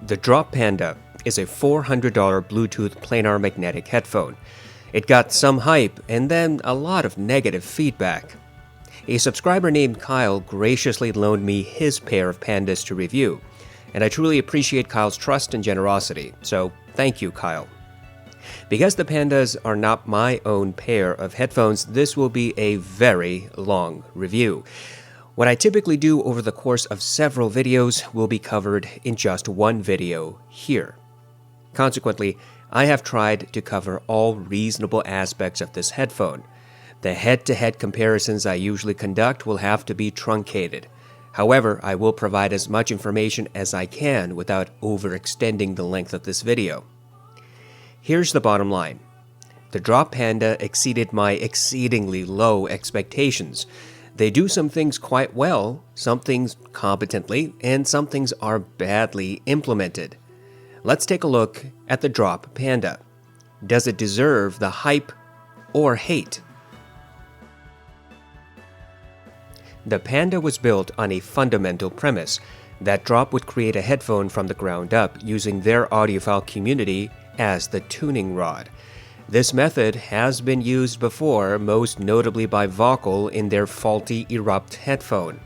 The Drop Panda is a $400 Bluetooth planar magnetic headphone. It got some hype and then a lot of negative feedback. A subscriber named Kyle graciously loaned me his pair of Pandas to review, and I truly appreciate Kyle's trust and generosity, so thank you, Kyle. Because the Pandas are not my own pair of headphones, this will be a very long review. What I typically do over the course of several videos will be covered in just one video here. Consequently, I have tried to cover all reasonable aspects of this headphone. The head-to-head comparisons I usually conduct will have to be truncated. However, I will provide as much information as I can without overextending the length of this video. Here's the bottom line. The Drop Panda exceeded my exceedingly low expectations. They do some things quite well, some things competently, and some things are badly implemented. Let's take a look at the Drop Panda. Does it deserve the hype or hate? The Panda was built on a fundamental premise that Drop would create a headphone from the ground up using their audiophile community as the tuning rod. This method has been used before, most notably by Vocal in their faulty Erupt headphone.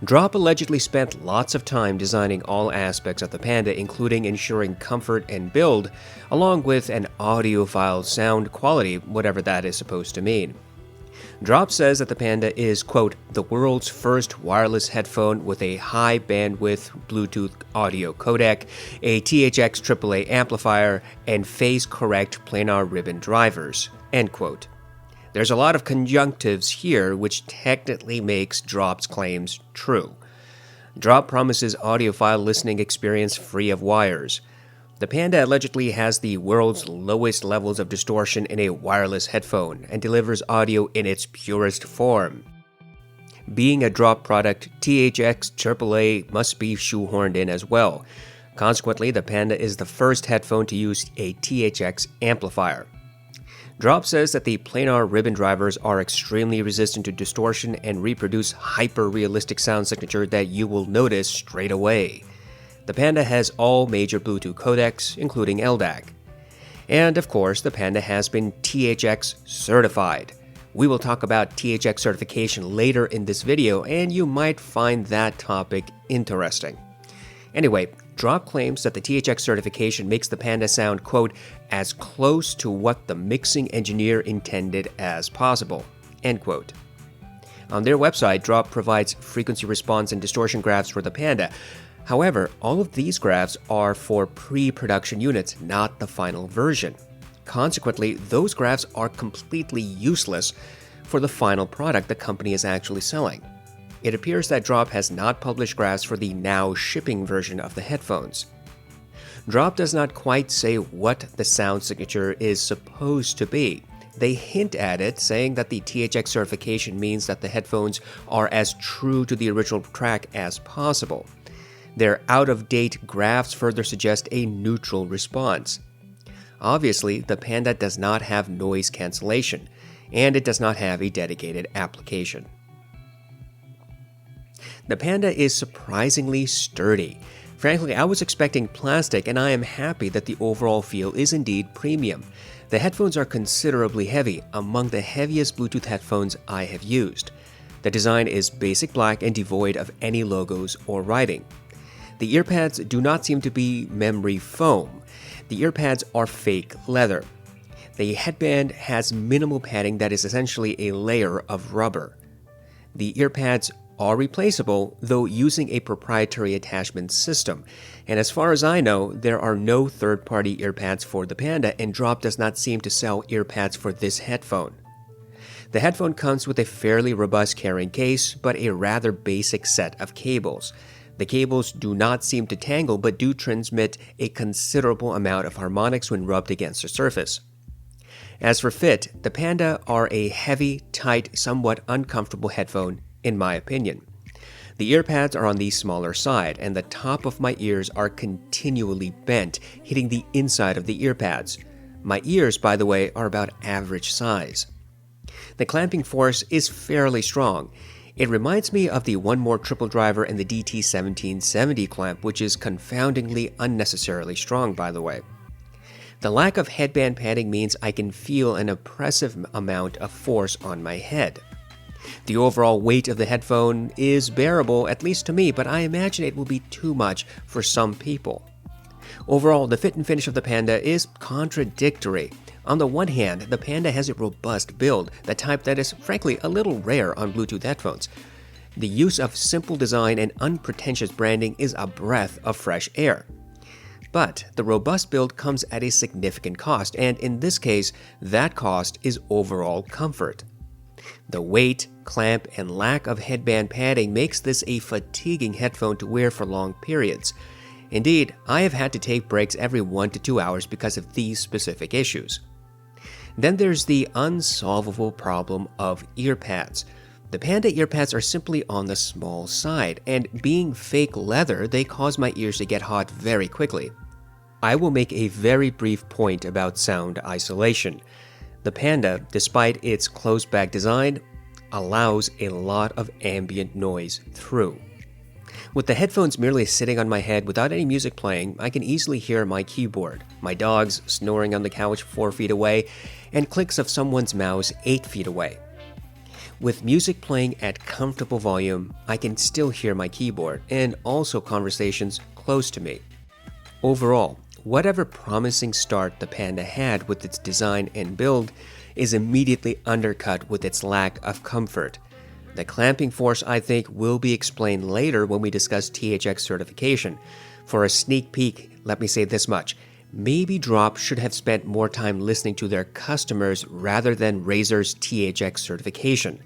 Drop allegedly spent lots of time designing all aspects of the Panda, including ensuring comfort and build, along with an audiophile sound quality, whatever that is supposed to mean. Drop says that the Panda is, quote, the world's first wireless headphone with a high-bandwidth Bluetooth audio codec, a THX AAA amplifier, and phase-correct planar ribbon drivers, end quote. There's a lot of conjunctives here which technically makes Drop's claims true. Drop promises audiophile listening experience free of wires. The Panda allegedly has the world's lowest levels of distortion in a wireless headphone and delivers audio in its purest form. Being a Drop product, THX AAA must be shoehorned in as well. Consequently, the Panda is the first headphone to use a THX amplifier. Drop says that the planar ribbon drivers are extremely resistant to distortion and reproduce hyper-realistic sound signature that you will notice straight away. The Panda has all major Bluetooth codecs, including LDAC. And of course, the Panda has been THX certified. We will talk about THX certification later in this video, and you might find that topic interesting. Anyway, Drop claims that the THX certification makes the Panda sound, quote, as close to what the mixing engineer intended as possible, end quote. On their website, Drop provides frequency response and distortion graphs for the Panda. However, all of these graphs are for pre-production units, not the final version. Consequently, those graphs are completely useless for the final product the company is actually selling. It appears that Drop has not published graphs for the now shipping version of the headphones. Drop does not quite say what the sound signature is supposed to be. They hint at it, saying that the THX certification means that the headphones are as true to the original track as possible. Their out-of-date graphs further suggest a neutral response. Obviously, the Panda does not have noise cancellation, and it does not have a dedicated application. The Panda is surprisingly sturdy. Frankly, I was expecting plastic, and I am happy that the overall feel is indeed premium. The headphones are considerably heavy, among the heaviest Bluetooth headphones I have used. The design is basic black and devoid of any logos or writing. The earpads do not seem to be memory foam. The earpads are fake leather. The headband has minimal padding that is essentially a layer of rubber. The earpads are replaceable, though using a proprietary attachment system. And as far as I know, there are no third-party earpads for the Panda, and Drop does not seem to sell earpads for this headphone. The headphone comes with a fairly robust carrying case, but a rather basic set of cables. The cables do not seem to tangle, but do transmit a considerable amount of harmonics when rubbed against the surface. As for fit, the Panda are a heavy, tight, somewhat uncomfortable headphone, in my opinion. The earpads are on the smaller side, and the top of my ears are continually bent, hitting the inside of the earpads. My ears, by the way, are about average size. The clamping force is fairly strong. It reminds me of the One More triple driver and the DT1770 clamp, which is confoundingly unnecessarily strong, by the way. The lack of headband padding means I can feel an oppressive amount of force on my head. The overall weight of the headphone is bearable, at least to me, but I imagine it will be too much for some people. Overall, the fit and finish of the Panda is contradictory. On the one hand, the Panda has a robust build, the type that is frankly a little rare on Bluetooth headphones. The use of simple design and unpretentious branding is a breath of fresh air. But the robust build comes at a significant cost, and in this case, that cost is overall comfort. The weight, clamp, and lack of headband padding makes this a fatiguing headphone to wear for long periods. Indeed, I have had to take breaks every 1 to 2 hours because of these specific issues. Then there's the unsolvable problem of ear pads. The Panda ear pads are simply on the small side, and being fake leather, they cause my ears to get hot very quickly. I will make a very brief point about sound isolation. The Panda, despite its closed-back design, allows a lot of ambient noise through. With the headphones merely sitting on my head without any music playing, I can easily hear my keyboard, my dogs snoring on the couch 4 feet away, and clicks of someone's mouse 8 feet away. With music playing at comfortable volume, I can still hear my keyboard and also conversations close to me. Overall, whatever promising start the Panda had with its design and build is immediately undercut with its lack of comfort. The clamping force, I think, will be explained later when we discuss THX certification. For a sneak peek, let me say this much. Maybe Drop should have spent more time listening to their customers rather than Razer's THX certification.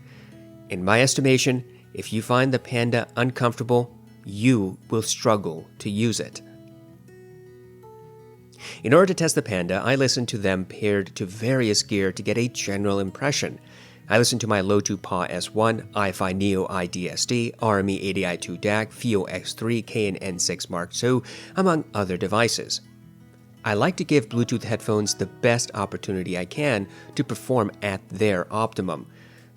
In my estimation, if you find the Panda uncomfortable, you will struggle to use it. In order to test the Panda, I listened to them paired to various gear to get a general impression. I listened to my Lotu PA S1, Hifi Neo IDSD, RME 80i2 DAC, FIO X3, KN-N6 Mark II, among other devices. I like to give Bluetooth headphones the best opportunity I can to perform at their optimum.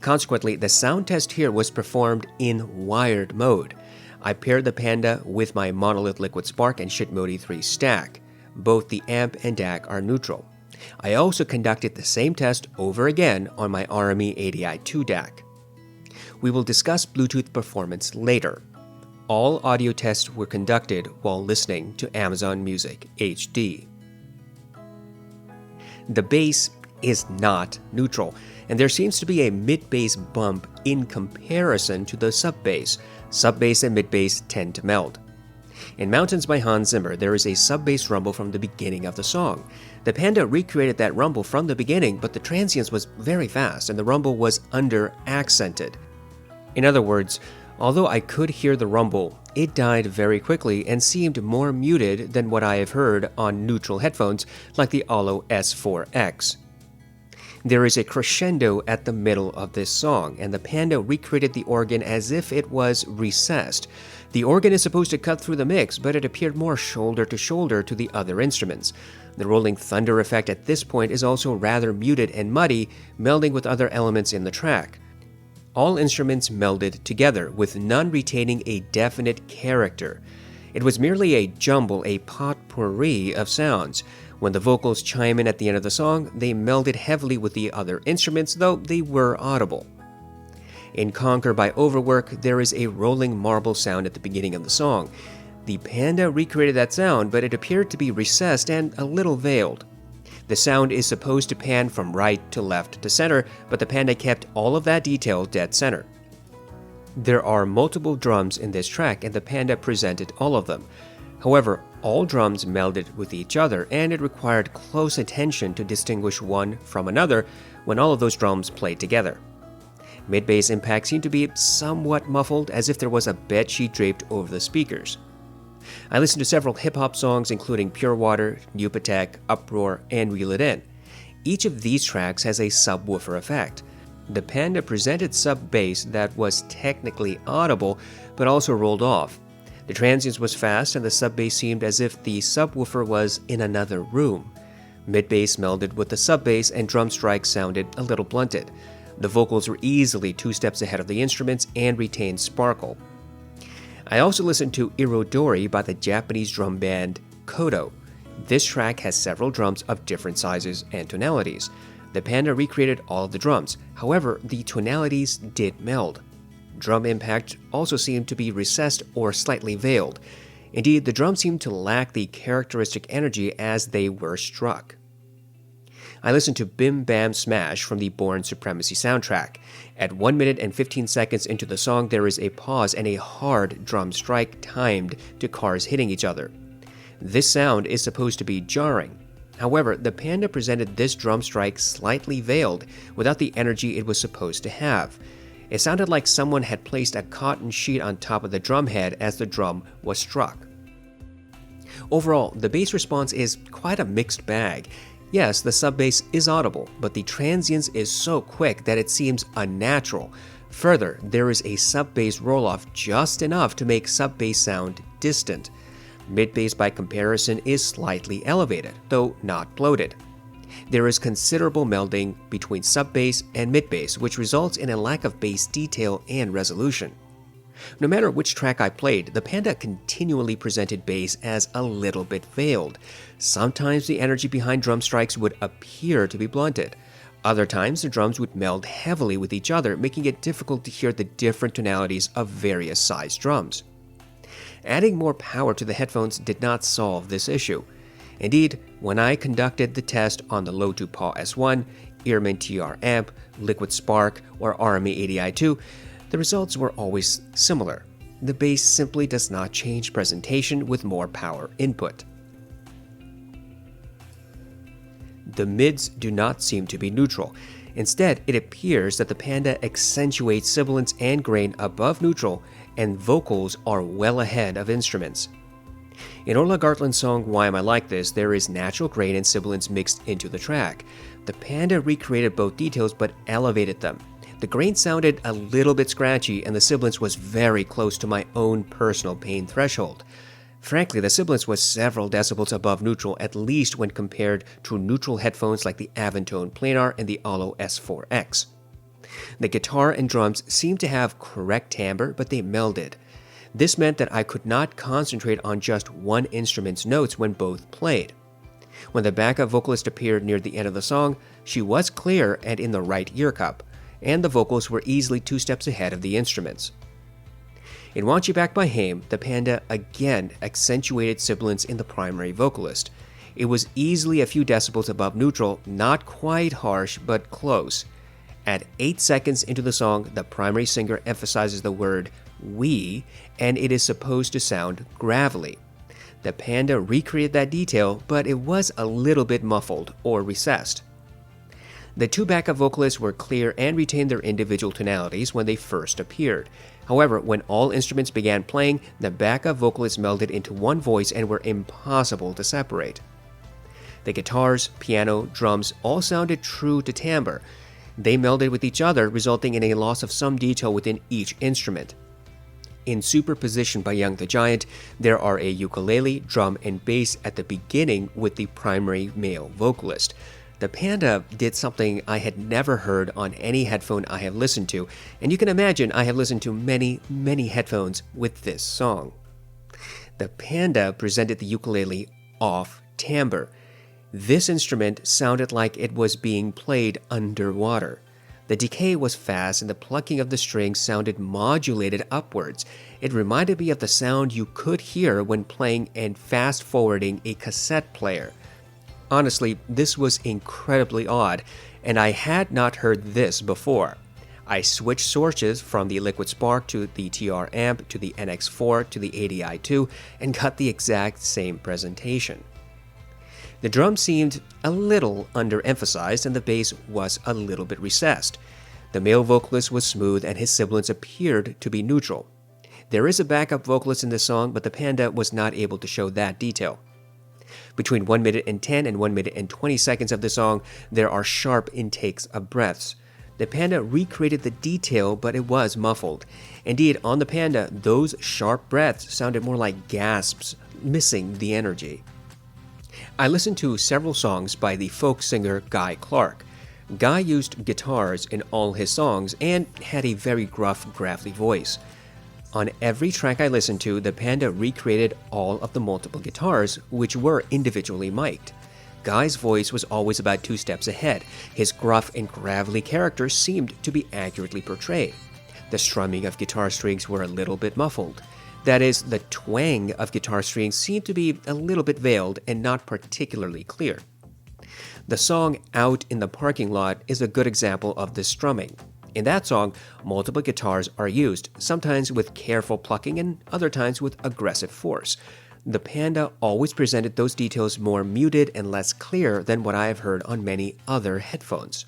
Consequently, the sound test here was performed in wired mode. I paired the Panda with my Monolith Liquid Spark and Shitmode 3 stack. Both the amp and DAC are neutral. I also conducted the same test over again on my RME 80i2 DAC. We will discuss Bluetooth performance later. All audio tests were conducted while listening to Amazon Music HD. The bass is not neutral, and there seems to be a mid-bass bump in comparison to the sub-bass. Sub-bass and mid-bass tend to meld. In Mountains by Hans Zimmer, there is a sub-bass rumble from the beginning of the song. The Panda recreated that rumble from the beginning, but the transience was very fast and the rumble was under-accented. In other words, although I could hear the rumble, it died very quickly and seemed more muted than what I have heard on neutral headphones like the Allo S4X. There is a crescendo at the middle of this song, and the Panda recreated the organ as if it was recessed. The organ is supposed to cut through the mix, but it appeared more shoulder to shoulder to the other instruments. The rolling thunder effect at this point is also rather muted and muddy, melding with other elements in the track. All instruments melded together, with none retaining a definite character. It was merely a jumble, a potpourri of sounds. When the vocals chime in at the end of the song, they melded heavily with the other instruments, though they were audible. In Conquer by Overwork, there is a rolling marble sound at the beginning of the song. The Panda recreated that sound, but it appeared to be recessed and a little veiled. The sound is supposed to pan from right to left to center, but the Panda kept all of that detail dead center. There are multiple drums in this track, and the Panda presented all of them. However, all drums melded with each other, and it required close attention to distinguish one from another when all of those drums played together. Mid-bass impact seemed to be somewhat muffled, as if there was a bedsheet draped over the speakers. I listened to several hip-hop songs including Pure Water, New Patek, Uproar, and Reel It In. Each of these tracks has a subwoofer effect. The Panda presented sub-bass that was technically audible, but also rolled off. The transience was fast, and the sub-bass seemed as if the subwoofer was in another room. Mid-bass melded with the sub-bass, and drum strikes sounded a little blunted. The vocals were easily 2 steps ahead of the instruments and retained sparkle. I also listened to Irodori by the Japanese drum band Kodo. This track has several drums of different sizes and tonalities. The Panda recreated all of the drums, however, the tonalities did meld. Drum impact also seemed to be recessed or slightly veiled. Indeed, the drums seemed to lack the characteristic energy as they were struck. I listened to Bim Bam Smash from the Bourne Supremacy soundtrack. At 1 minute and 15 seconds into the song, there is a pause and a hard drum strike timed to cars hitting each other. This sound is supposed to be jarring. However, the Panda presented this drum strike slightly veiled, without the energy it was supposed to have. It sounded like someone had placed a cotton sheet on top of the drum head as the drum was struck. Overall, the bass response is quite a mixed bag. Yes, the sub-bass is audible, but the transience is so quick that it seems unnatural. Further, there is a sub-bass roll-off just enough to make sub-bass sound distant. Mid-bass by comparison is slightly elevated, though not bloated. There is considerable melding between sub-bass and mid-bass, which results in a lack of bass detail and resolution. No matter which track I played, the Panda continually presented bass as a little bit veiled. Sometimes the energy behind drum strikes would appear to be blunted. Other times the drums would meld heavily with each other, making it difficult to hear the different tonalities of various sized drums. Adding more power to the headphones did not solve this issue. Indeed, when I conducted the test on the Lotu PAW S1, Earman TR Amp, Liquid Spark, or RME ADI2, the results were always similar. The bass simply does not change presentation with more power input. The mids do not seem to be neutral. Instead, it appears that the Panda accentuates sibilance and grain above neutral, and vocals are well ahead of instruments. In Orla Gartland's song Why Am I Like This, there is natural grain and sibilance mixed into the track. The Panda recreated both details but elevated them. The grain sounded a little bit scratchy and the sibilance was very close to my own personal pain threshold. Frankly, the sibilance was several decibels above neutral, at least when compared to neutral headphones like the Avantone Planar and the Allo S4X. The guitar and drums seemed to have correct timbre, but they melded. This meant that I could not concentrate on just one instrument's notes when both played. When the backup vocalist appeared near the end of the song, she was clear and in the right ear cup, and the vocals were easily 2 steps ahead of the instruments. In Want You Back by Haim, the Panda again accentuated sibilance in the primary vocalist. It was easily a few decibels above neutral, not quite harsh, but close. At 8 seconds into the song, the primary singer emphasizes the word we, and it is supposed to sound gravelly. The Panda recreated that detail, but it was a little bit muffled or recessed. The 2 backup vocalists were clear and retained their individual tonalities when they first appeared. However, when all instruments began playing, the backup vocalists melded into one voice and were impossible to separate. The guitars, piano, drums all sounded true to timbre. They melded with each other, resulting in a loss of some detail within each instrument. In Superposition by Young the Giant, there are a ukulele, drum, and bass at the beginning with the primary male vocalist. The Panda did something I had never heard on any headphone I have listened to, and you can imagine I have listened to many headphones with this song. The Panda presented the ukulele off timbre. This instrument sounded like it was being played underwater. The decay was fast and the plucking of the strings sounded modulated upwards. It reminded me of the sound you could hear when playing and fast-forwarding a cassette player. Honestly, this was incredibly odd, and I had not heard this before. I switched sources from the Liquid Spark to the TR Amp to the NX4 to the ADI2 and got the exact same presentation. The drum seemed a little underemphasized and the bass was a little bit recessed. The male vocalist was smooth and his sibilance appeared to be neutral. There is a backup vocalist in this song, but the Panda was not able to show that detail. Between 1 minute and 10 and 1 minute and 20 seconds of the song, there are sharp intakes of breaths. The Panda recreated the detail, but it was muffled. Indeed, on the Panda, those sharp breaths sounded more like gasps, missing the energy. I listened to several songs by the folk singer Guy Clark. Guy used guitars in all his songs and had a very gruff, gravelly voice. On every track I listened to, the Panda recreated all of the multiple guitars, which were individually mic'd. Guy's voice was always about 2 steps ahead. His gruff and gravelly character seemed to be accurately portrayed. The strumming of guitar strings were a little bit muffled. That is, the twang of guitar strings seemed to be a little bit veiled and not particularly clear. The song Out in the Parking Lot is a good example of this strumming. In that song, multiple guitars are used, sometimes with careful plucking and other times with aggressive force. The Panda always presented those details more muted and less clear than what I have heard on many other headphones.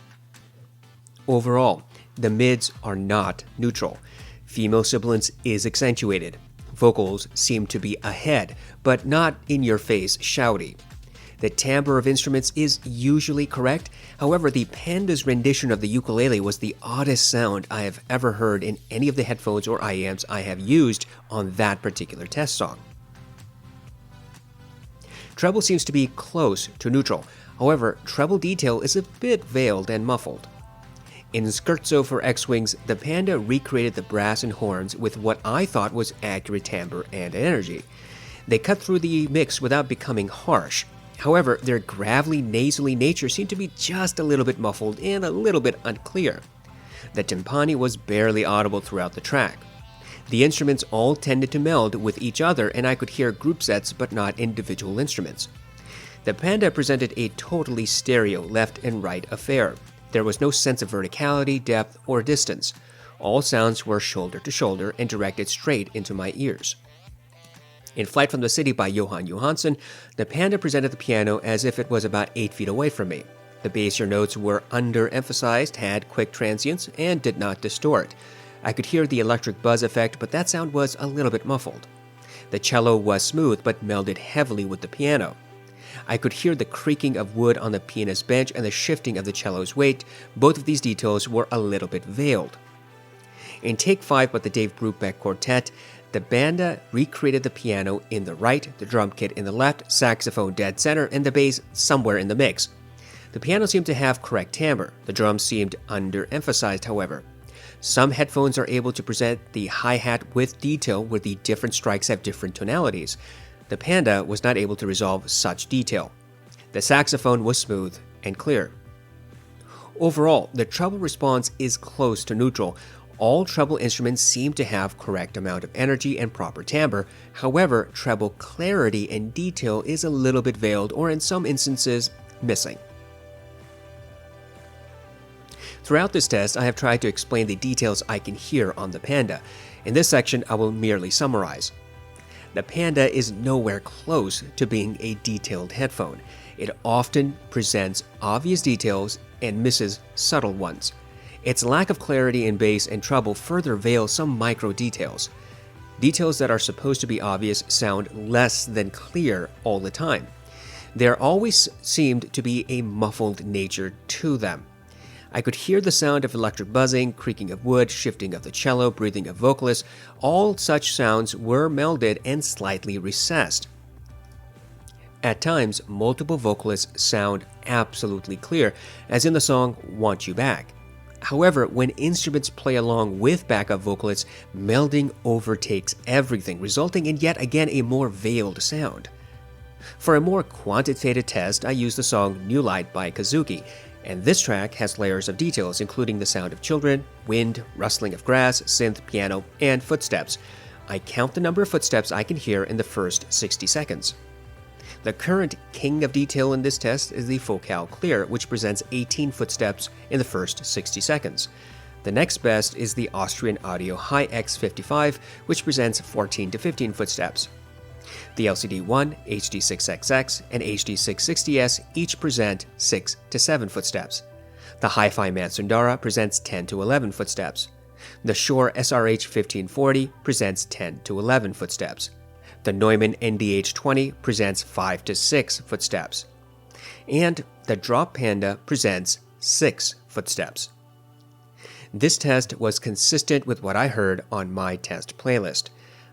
Overall, the mids are not neutral. Female sibilance is accentuated. Vocals seem to be ahead, but not in-your-face shouty. The timbre of instruments is usually correct. However, the Panda's rendition of the ukulele was the oddest sound I have ever heard in any of the headphones or IEMs I have used on that particular test song. Treble seems to be close to neutral. However, treble detail is a bit veiled and muffled. In Scherzo for X-Wings, the Panda recreated the brass and horns with what I thought was accurate timbre and energy. They cut through the mix without becoming harsh. However, their gravelly, nasally nature seemed to be just a little bit muffled and a little bit unclear. The timpani was barely audible throughout the track. The instruments all tended to meld with each other, and I could hear group sets but not individual instruments. The Panda presented a totally stereo left and right affair. There was no sense of verticality, depth, or distance. All sounds were shoulder to shoulder and directed straight into my ears. In Flight from the City by Johan Johansson, the Panda presented the piano as if it was about 8 feet away from me. The bassier notes were underemphasized, had quick transients, and did not distort. I could hear the electric buzz effect, but that sound was a little bit muffled. The cello was smooth, but melded heavily with the piano. I could hear the creaking of wood on the pianist's bench and the shifting of the cello's weight. Both of these details were a little bit veiled. In Take 5 by the Dave Brubeck Quartet, the Panda recreated the piano in the right, the drum kit in the left, saxophone dead center, and the bass somewhere in the mix. The piano seemed to have correct timbre. The drums seemed underemphasized, however. Some headphones are able to present the hi-hat with detail where the different strikes have different tonalities. The Panda was not able to resolve such detail. The saxophone was smooth and clear. Overall, the treble response is close to neutral. All treble instruments seem to have correct amount of energy and proper timbre. However, treble clarity and detail is a little bit veiled or in some instances missing. Throughout this test, I have tried to explain the details I can hear on the Panda. In this section, I will merely summarize. The Panda is nowhere close to being a detailed headphone. It often presents obvious details and misses subtle ones. Its lack of clarity in bass and treble further veils some micro details. Details that are supposed to be obvious sound less than clear all the time. There always seemed to be a muffled nature to them. I could hear the sound of electric buzzing, creaking of wood, shifting of the cello, breathing of vocalists. All such sounds were melded and slightly recessed. At times, multiple vocalists sound absolutely clear, as in the song Want You Back. However, when instruments play along with backup vocalists, melding overtakes everything, resulting in yet again a more veiled sound. For a more quantitative test, I used the song New Light by Kazuki, and this track has layers of details including the sound of children, wind, rustling of grass, synth, piano, and footsteps. I count the number of footsteps I can hear in the first 60 seconds. The current king of detail in this test is the Focal Clear, which presents 18 footsteps in the first 60 seconds. The next best is the Austrian Audio Hi X55, which presents 14 to 15 footsteps. The LCD-1, HD6XX, and HD660S each present 6 to 7 footsteps. The Hifiman Sundara presents 10 to 11 footsteps. The Shure SRH1540 presents 10 to 11 footsteps. The Neumann NDH20 presents 5 to 6 footsteps. And the Drop Panda presents 6 footsteps. This test was consistent with what I heard on my test playlist.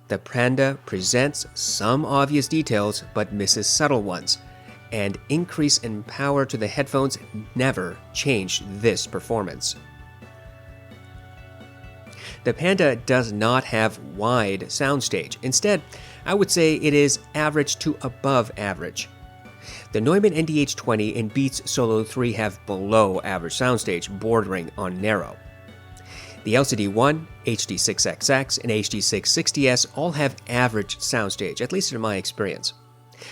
The Panda presents some obvious details but misses subtle ones. and increase in power to the headphones never changed this performance. The Panda does not have wide soundstage. Instead, I would say it is average to above average. The Neumann NDH-20 and Beats Solo 3 have below average soundstage, bordering on narrow. The LCD-1, HD6XX, and HD660S all have average soundstage, at least in my experience.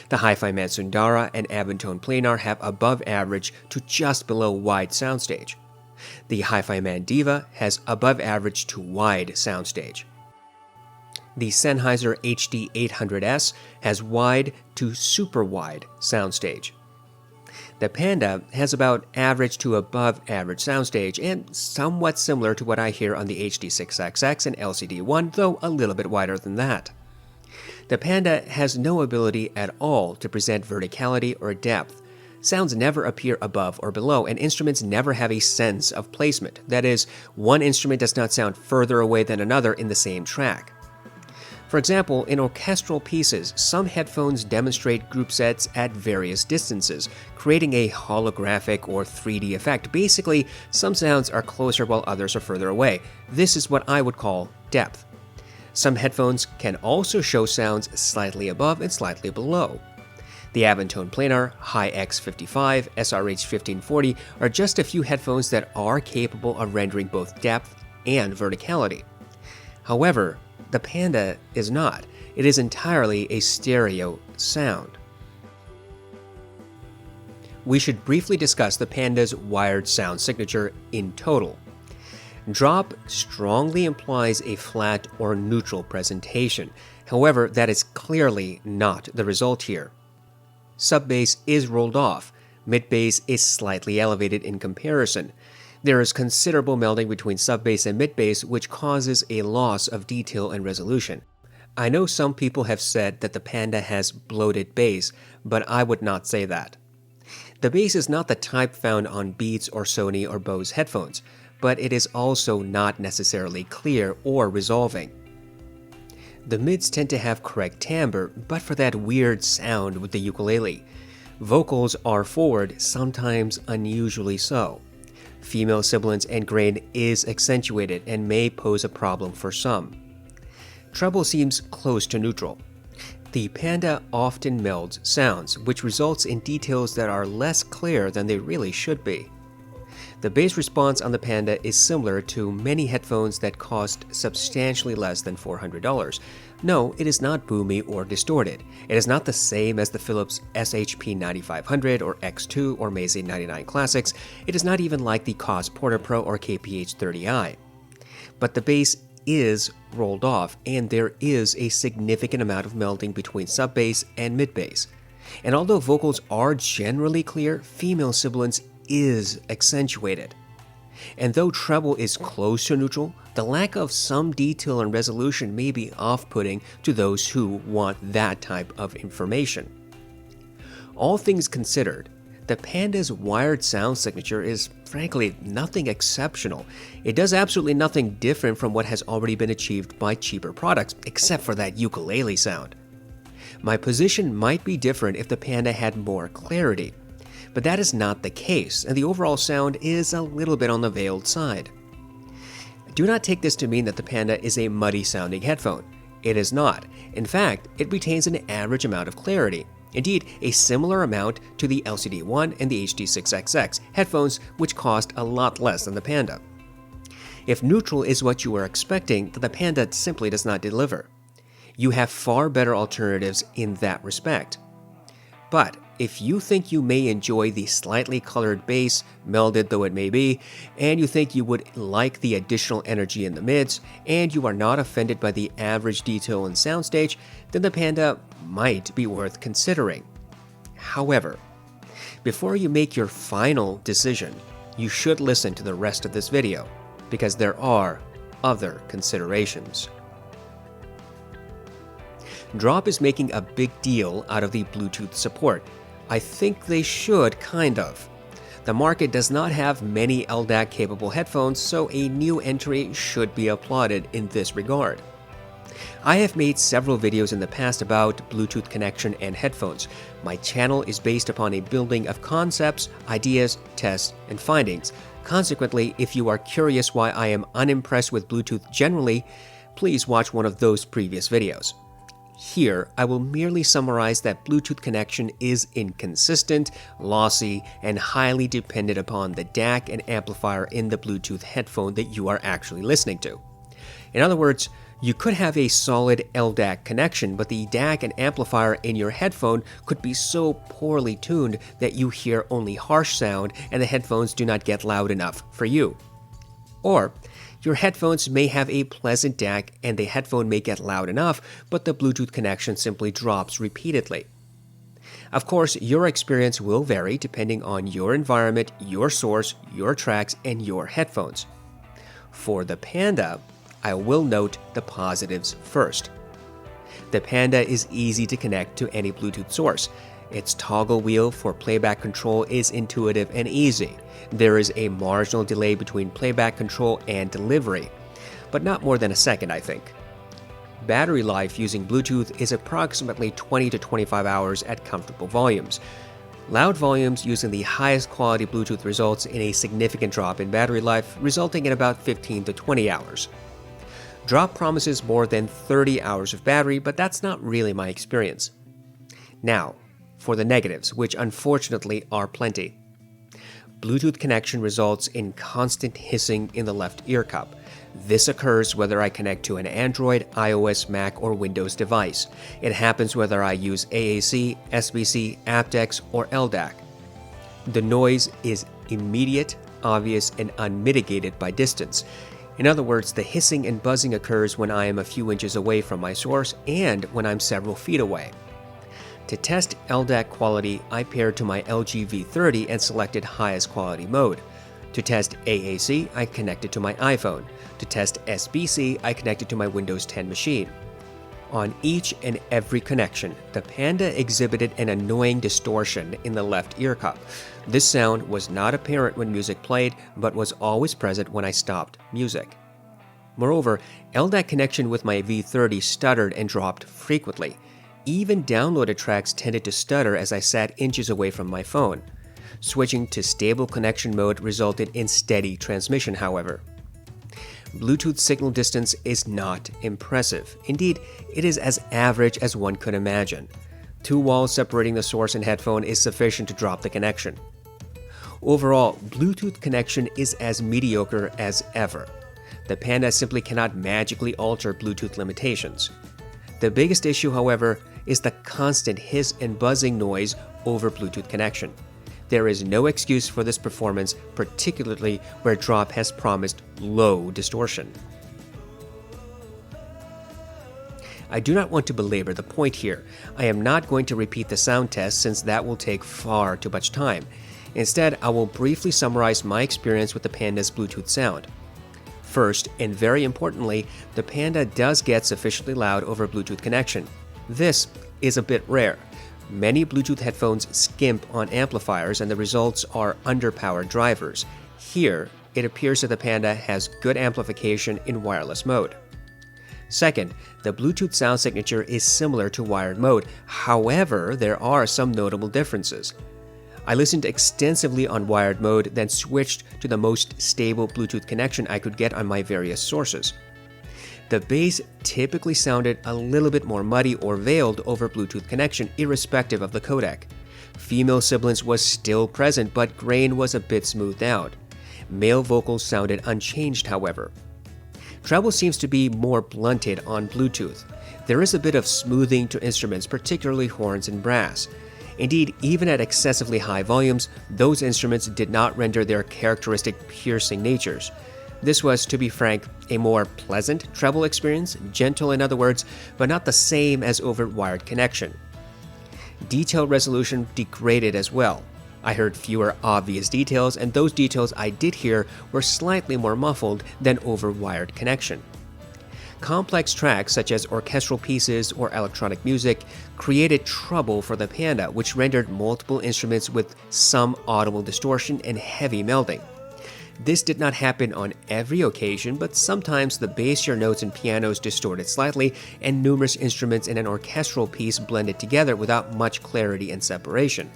The Hifiman Sundara and Abentone Planar have above average to just below wide soundstage. The Hifiman Deva has above average to wide soundstage. The Sennheiser HD800S has wide to super wide soundstage. The Panda has about average to above average soundstage and somewhat similar to what I hear on the HD6XX and LCD-1, though a little bit wider than that. The Panda has no ability at all to present verticality or depth. Sounds never appear above or below, and instruments never have a sense of placement. That is, one instrument does not sound further away than another in the same track. For example, in orchestral pieces, some headphones demonstrate group sets at various distances, creating a holographic or 3D effect. Basically, some sounds are closer while others are further away. This is what I would call depth. Some headphones can also show sounds slightly above and slightly below. The Aventone Planar, Hi X55, SRH1540 are just a few headphones that are capable of rendering both depth and verticality. However, the Panda is not. It is entirely a stereo sound. We should briefly discuss the Panda's wired sound signature in total. Drop strongly implies a flat or neutral presentation. However, that is clearly not the result here. Sub-bass is rolled off. Mid-bass is slightly elevated in comparison. There is considerable melding between sub-bass and mid-bass, which causes a loss of detail and resolution. I know some people have said that the Panda has bloated bass, but I would not say that. The bass is not the type found on Beats or Sony or Bose headphones, but it is also not necessarily clear or resolving. The mids tend to have correct timbre, but for that weird sound with the ukulele. Vocals are forward, sometimes unusually so. Female sibilance and grain is accentuated and may pose a problem for some. Treble seems close to neutral. The Panda often melds sounds, which results in details that are less clear than they really should be. The bass response on the Panda is similar to many headphones that cost substantially less than $400. No, it is not boomy or distorted. It is not the same as the Philips SHP 9500 or X2 or meze 99 Classics. It is not even like the COS Porta Pro or KPH 30i. But the bass is rolled off, and there is a significant amount of melding between sub-bass and mid-bass. And although vocals are generally clear, female sibilance is accentuated. And though treble is close to neutral, the lack of some detail and resolution may be off-putting to those who want that type of information. All things considered, the Panda's wired sound signature is frankly nothing exceptional. It does absolutely nothing different from what has already been achieved by cheaper products, except for that ukulele sound. My position might be different if the Panda had more clarity, but that is not the case, and the overall sound is a little bit on the veiled side. Do not take this to mean that the Panda is a muddy-sounding headphone. It is not. In fact, it retains an average amount of clarity. Indeed, a similar amount to the LCD-1 and the HD6XX headphones, which cost a lot less than the Panda. If neutral is what you are expecting, then the Panda simply does not deliver. You have far better alternatives in that respect. But if you think you may enjoy the slightly colored bass, melded though it may be, and you think you would like the additional energy in the mids, and you are not offended by the average detail and soundstage, then the Panda might be worth considering. However, before you make your final decision, you should listen to the rest of this video, because there are other considerations. Drop is making a big deal out of the Bluetooth support. I think they should, kind of. The market does not have many LDAC-capable headphones, so a new entry should be applauded in this regard. I have made several videos in the past about Bluetooth connection and headphones. My channel is based upon a building of concepts, ideas, tests, and findings. Consequently, if you are curious why I am unimpressed with Bluetooth generally, please watch one of those previous videos. Here, I will merely summarize that Bluetooth connection is inconsistent, lossy, and highly dependent upon the DAC and amplifier in the Bluetooth headphone that you are actually listening to. In other words, you could have a solid LDAC connection, but the DAC and amplifier in your headphone could be so poorly tuned that you hear only harsh sound and the headphones do not get loud enough for you. Or, your headphones may have a pleasant DAC and the headphone may get loud enough, but the Bluetooth connection simply drops repeatedly. Of course, your experience will vary depending on your environment, your source, your tracks, and your headphones. For the Panda, I will note the positives first. The Panda is easy to connect to any Bluetooth source. Its toggle wheel for playback control is intuitive and easy. There is a marginal delay between playback control and delivery, but not more than a second, I think. Battery life using Bluetooth is approximately 20 to 25 hours at comfortable volumes. Loud volumes using the highest quality Bluetooth results in a significant drop in battery life, resulting in about 15 to 20 hours. Drop promises more than 30 hours of battery, but that's not really my experience. Now, for the negatives, which unfortunately are plenty. Bluetooth connection results in constant hissing in the left ear cup. This occurs whether I connect to an Android, iOS, Mac, or Windows device. It happens whether I use AAC, SBC, aptX, or LDAC. The noise is immediate, obvious, and unmitigated by distance. In other words, the hissing and buzzing occurs when I am a few inches away from my source and when I'm several feet away. To test LDAC quality, I paired to my LG V30 and selected highest quality mode. To test AAC, I connected to my iPhone. To test SBC, I connected to my Windows 10 machine. On each and every connection, the Panda exhibited an annoying distortion in the left ear cup. This sound was not apparent when music played, but was always present when I stopped music. Moreover, LDAC connection with my V30 stuttered and dropped frequently. Even downloaded tracks tended to stutter as I sat inches away from my phone. Switching to stable connection mode resulted in steady transmission, however. Bluetooth signal distance is not impressive. Indeed, it is as average as one could imagine. 2 walls separating the source and headphone is sufficient to drop the connection. Overall, Bluetooth connection is as mediocre as ever. The Panda simply cannot magically alter Bluetooth limitations. The biggest issue, however, is the constant hiss and buzzing noise over Bluetooth connection. There is no excuse for this performance, particularly where drop has promised low distortion. I do not want to belabor the point here. I am not going to repeat the sound test since that will take far too much time. Instead, I will briefly summarize my experience with the Panda's Bluetooth sound. First, and very importantly, the Panda does get sufficiently loud over Bluetooth connection. This is a bit rare. Many Bluetooth headphones skimp on amplifiers and the results are underpowered drivers. Here, it appears that the Panda has good amplification in wireless mode. Second, the Bluetooth sound signature is similar to wired mode. However, there are some notable differences. I listened extensively on wired mode, then switched to the most stable Bluetooth connection I could get on my various sources. The bass typically sounded a little bit more muddy or veiled over Bluetooth connection, irrespective of the codec. Female sibilance was still present, but grain was a bit smoothed out. Male vocals sounded unchanged, however. Treble seems to be more blunted on Bluetooth. There is a bit of smoothing to instruments, particularly horns and brass. Indeed, even at excessively high volumes, those instruments did not render their characteristic piercing natures. This was, to be frank, a more pleasant treble experience, gentle in other words, but not the same as over wired connection. Detail resolution degraded as well. I heard fewer obvious details, and those details I did hear were slightly more muffled than over wired connection. Complex tracks such as orchestral pieces or electronic music created trouble for the Panda, which rendered multiple instruments with some audible distortion and heavy melding. This did not happen on every occasion, but sometimes the bassier notes in pianos distorted slightly, and numerous instruments in an orchestral piece blended together without much clarity and separation.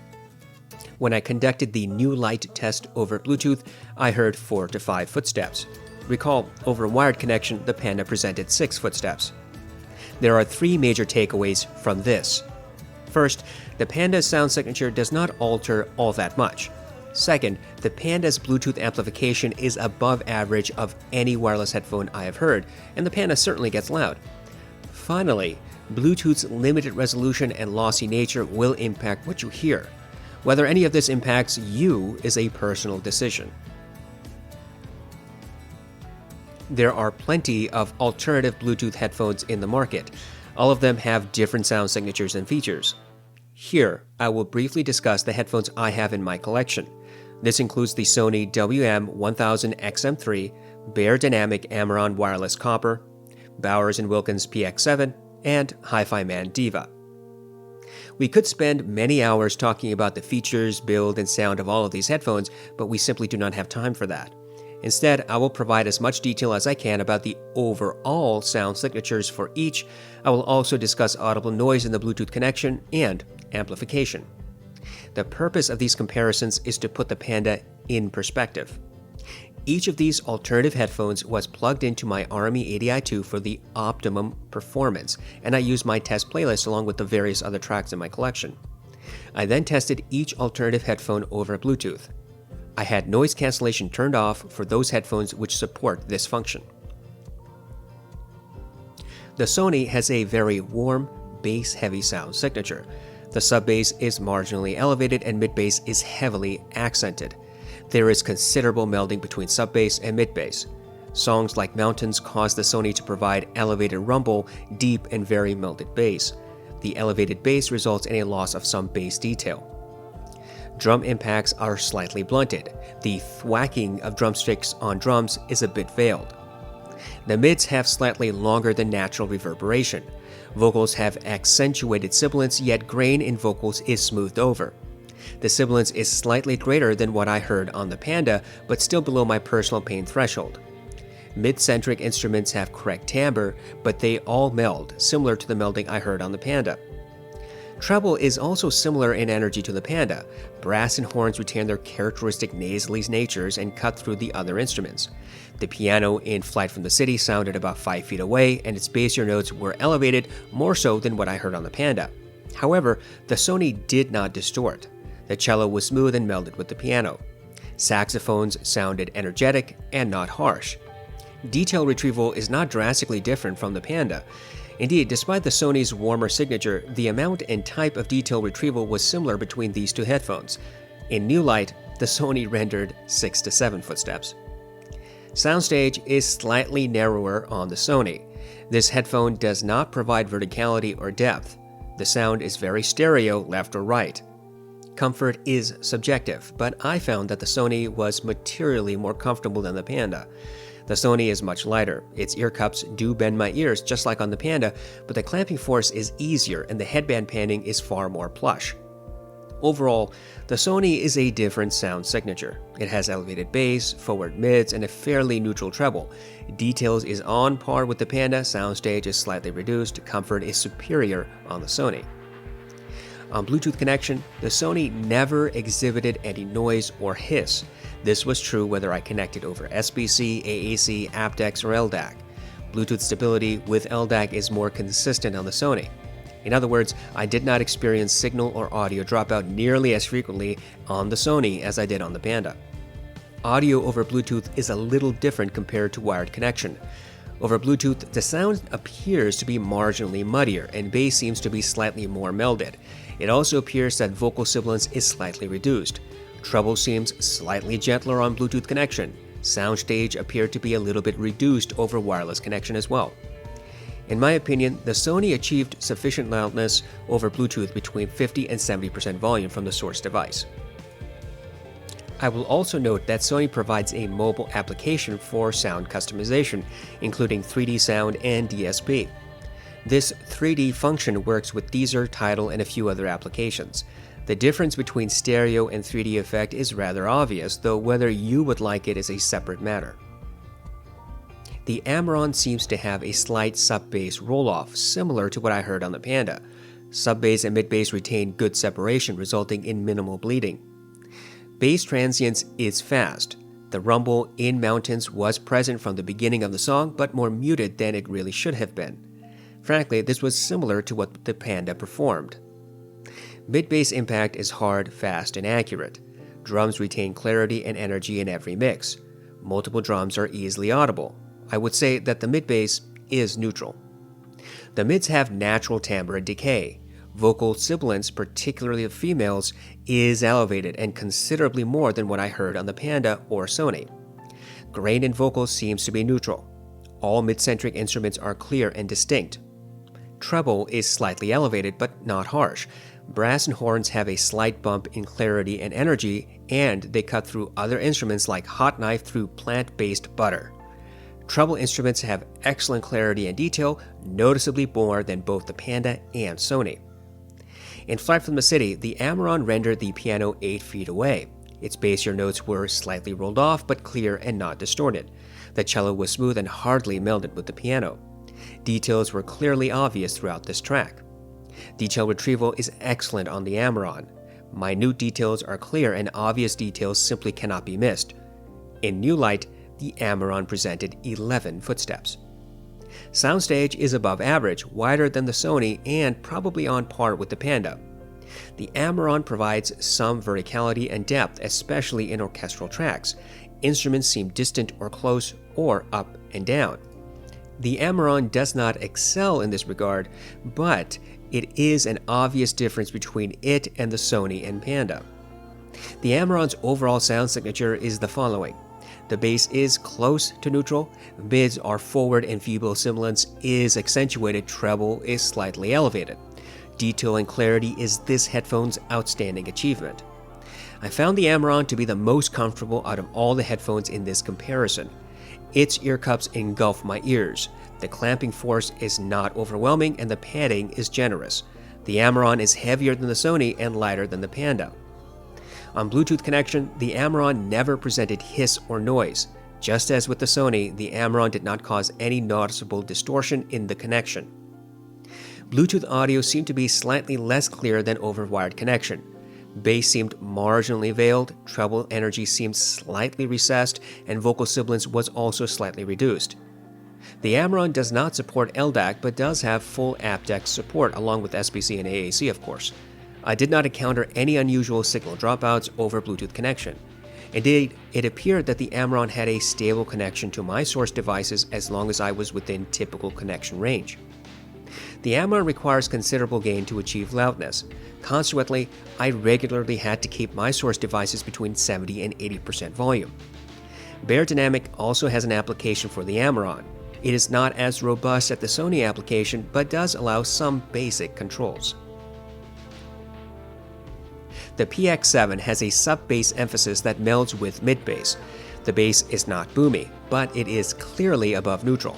When I conducted the new light test over Bluetooth, I heard 4 to 5 footsteps. Recall, over a wired connection, the Panda presented 6 footsteps. There are 3 major takeaways from this. First, the Panda's sound signature does not alter all that much. Second, the Panda's Bluetooth amplification is above average of any wireless headphone I have heard, and the Panda certainly gets loud. Finally, Bluetooth's limited resolution and lossy nature will impact what you hear. Whether any of this impacts you is a personal decision. There are plenty of alternative Bluetooth headphones in the market. All of them have different sound signatures and features. Here, I will briefly discuss the headphones I have in my collection. This includes the Sony WM-1000XM3, Beyerdynamic Amiron Wireless Copper, Bowers&Wilkins PX7, and Hifiman Deva. We could spend many hours talking about the features, build, and sound of all of these headphones, but we simply do not have time for that. Instead, I will provide as much detail as I can about the overall sound signatures for each. I will also discuss audible noise in the Bluetooth connection and amplification. The purpose of these comparisons is to put the Panda in perspective. Each of these alternative headphones was plugged into my RME ADI2 for the optimum performance, and I used my test playlist along with the various other tracks in my collection. I then tested each alternative headphone over Bluetooth. I had noise cancellation turned off for those headphones which support this function. The Sony has a very warm, bass-heavy sound signature. The sub-bass is marginally elevated and mid-bass is heavily accented. There is considerable melding between sub-bass and mid-bass. Songs like Mountains cause the Sony to provide elevated rumble, deep and very melded bass. The elevated bass results in a loss of some bass detail. Drum impacts are slightly blunted. The thwacking of drumsticks on drums is a bit veiled. The mids have slightly longer than natural reverberation. Vocals have accentuated sibilance, yet grain in vocals is smoothed over. The sibilance is slightly greater than what I heard on the Panda, but still below my personal pain threshold. Mid-centric instruments have correct timbre, but they all meld, similar to the melding I heard on the Panda. Treble is also similar in energy to the Panda. Brass and horns retain their characteristic nasally natures and cut through the other instruments. The piano in Flight from the City sounded about 5 feet away, and its bassier notes were elevated more so than what I heard on the Panda. However, the Sony did not distort. The cello was smooth and melded with the piano. Saxophones sounded energetic and not harsh. Detail retrieval is not drastically different from the Panda. Indeed, despite the Sony's warmer signature, the amount and type of detail retrieval was similar between these two headphones. In new light, the Sony rendered 6 to 7 footsteps. Soundstage is slightly narrower on the Sony. This headphone does not provide verticality or depth. The sound is very stereo, left or right. Comfort is subjective, but I found that the Sony was materially more comfortable than the Panda. The Sony is much lighter. Its ear cups do bend my ears just like on the Panda, but the clamping force is easier and the headband panning is far more plush. Overall, the Sony is a different sound signature. It has elevated bass, forward mids, and a fairly neutral treble. Details is on par with the Panda, soundstage is slightly reduced, comfort is superior on the Sony. On Bluetooth connection, the Sony never exhibited any noise or hiss. This was true whether I connected over SBC, AAC, aptX, or LDAC. Bluetooth stability with LDAC is more consistent on the Sony. In other words, I did not experience signal or audio dropout nearly as frequently on the Sony as I did on the Panda. Audio over Bluetooth is a little different compared to wired connection. Over Bluetooth, the sound appears to be marginally muddier and bass seems to be slightly more melded. It also appears that vocal sibilance is slightly reduced. Treble seems slightly gentler on Bluetooth connection. Soundstage appeared to be a little bit reduced over wireless connection as well. In my opinion, the Sony achieved sufficient loudness over Bluetooth between 50 and 70% volume from the source device. I will also note that Sony provides a mobile application for sound customization, including 3D sound and DSP. This 3D function works with Deezer, Tidal, and a few other applications. The difference between stereo and 3D effect is rather obvious, though whether you would like it is a separate matter. The Amiron seems to have a slight sub-bass roll-off, similar to what I heard on the Panda. Sub-bass and mid-bass retain good separation, resulting in minimal bleeding. Bass transients is fast. The rumble in Mountains was present from the beginning of the song, but more muted than it really should have been. Frankly, this was similar to what the Panda performed. Mid-bass impact is hard, fast, and accurate. Drums retain clarity and energy in every mix. Multiple drums are easily audible. I would say that the mid-bass is neutral. The mids have natural timbre and decay. Vocal sibilance, particularly of females, is elevated and considerably more than what I heard on the Panda or Sony. Grain in vocals seems to be neutral. All mid-centric instruments are clear and distinct. Treble is slightly elevated but not harsh. Brass and horns have a slight bump in clarity and energy, and they cut through other instruments like hot knife through plant-based butter. Treble instruments have excellent clarity and detail, noticeably more than both the Panda and Sony. In Flight from the City, the Amiron rendered the piano 8 feet away. Its bassier notes were slightly rolled off but clear and not distorted. The cello was smooth and hardly melded with the piano. Details were clearly obvious throughout this track. Detail retrieval is excellent on the Amiron. Minute details are clear and obvious details simply cannot be missed. In new light, the Amiron presented 11 footsteps. Soundstage is above average, wider than the Sony, and probably on par with the Panda. The Amiron provides some verticality and depth, especially in orchestral tracks. Instruments seem distant or close, or up and down. The Amiron does not excel in this regard, but it is an obvious difference between it and the Sony and Panda. The Amiron's overall sound signature is the following. The bass is close to neutral, mids are forward and feeble sibilance is accentuated, treble is slightly elevated. Detail and clarity is this headphone's outstanding achievement. I found the Amiron to be the most comfortable out of all the headphones in this comparison. Its ear cups engulf my ears. The clamping force is not overwhelming and the padding is generous. The Amiron is heavier than the Sony and lighter than the Panda. On Bluetooth connection, the Amiron never presented hiss or noise. Just as with the Sony, the Amiron did not cause any noticeable distortion in the connection. Bluetooth audio seemed to be slightly less clear than over wired connection. Bass seemed marginally veiled, treble energy seemed slightly recessed, and vocal sibilance was also slightly reduced. The Amiron does not support LDAC but does have full aptX support along with SBC and AAC, of course. I did not encounter any unusual signal dropouts over Bluetooth connection. Indeed, it appeared that the Amiron had a stable connection to my source devices as long as I was within typical connection range. The Amiron requires considerable gain to achieve loudness. Consequently, I regularly had to keep my source devices between 70 and 80% volume. Beyerdynamic also has an application for the Amiron. It is not as robust as the Sony application, but does allow some basic controls. The PX7 has a sub-bass emphasis that melds with mid-bass. The bass is not boomy, but it is clearly above neutral.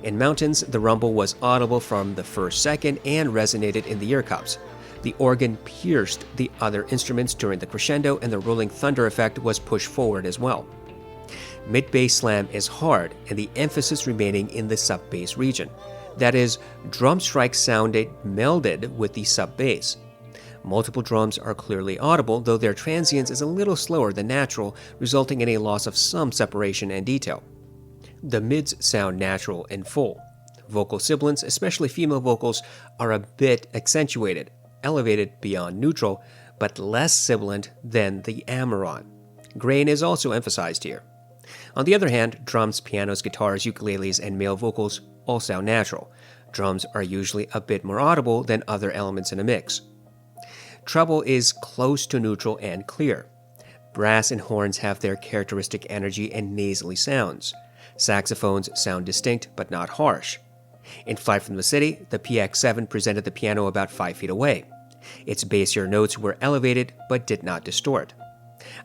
In Mountains, the rumble was audible from the first second and resonated in the ear cups. The organ pierced the other instruments during the crescendo, and the rolling thunder effect was pushed forward as well. Mid-bass slam is hard, and the emphasis remaining in the sub-bass region. That is, drum strikes sounded melded with the sub-bass. Multiple drums are clearly audible, though their transience is a little slower than natural, resulting in a loss of some separation and detail. The mids sound natural and full. Vocal sibilants, especially female vocals, are a bit accentuated, elevated beyond neutral, but less sibilant than the Amiron. Grain is also emphasized here. On the other hand, drums, pianos, guitars, ukuleles, and male vocals all sound natural. Drums are usually a bit more audible than other elements in a mix. Treble is close to neutral and clear. Brass and horns have their characteristic energy and nasally sounds. Saxophones sound distinct but not harsh. In Flight from the City, the PX7 presented the piano about 5 feet away. Its bassier notes were elevated but did not distort.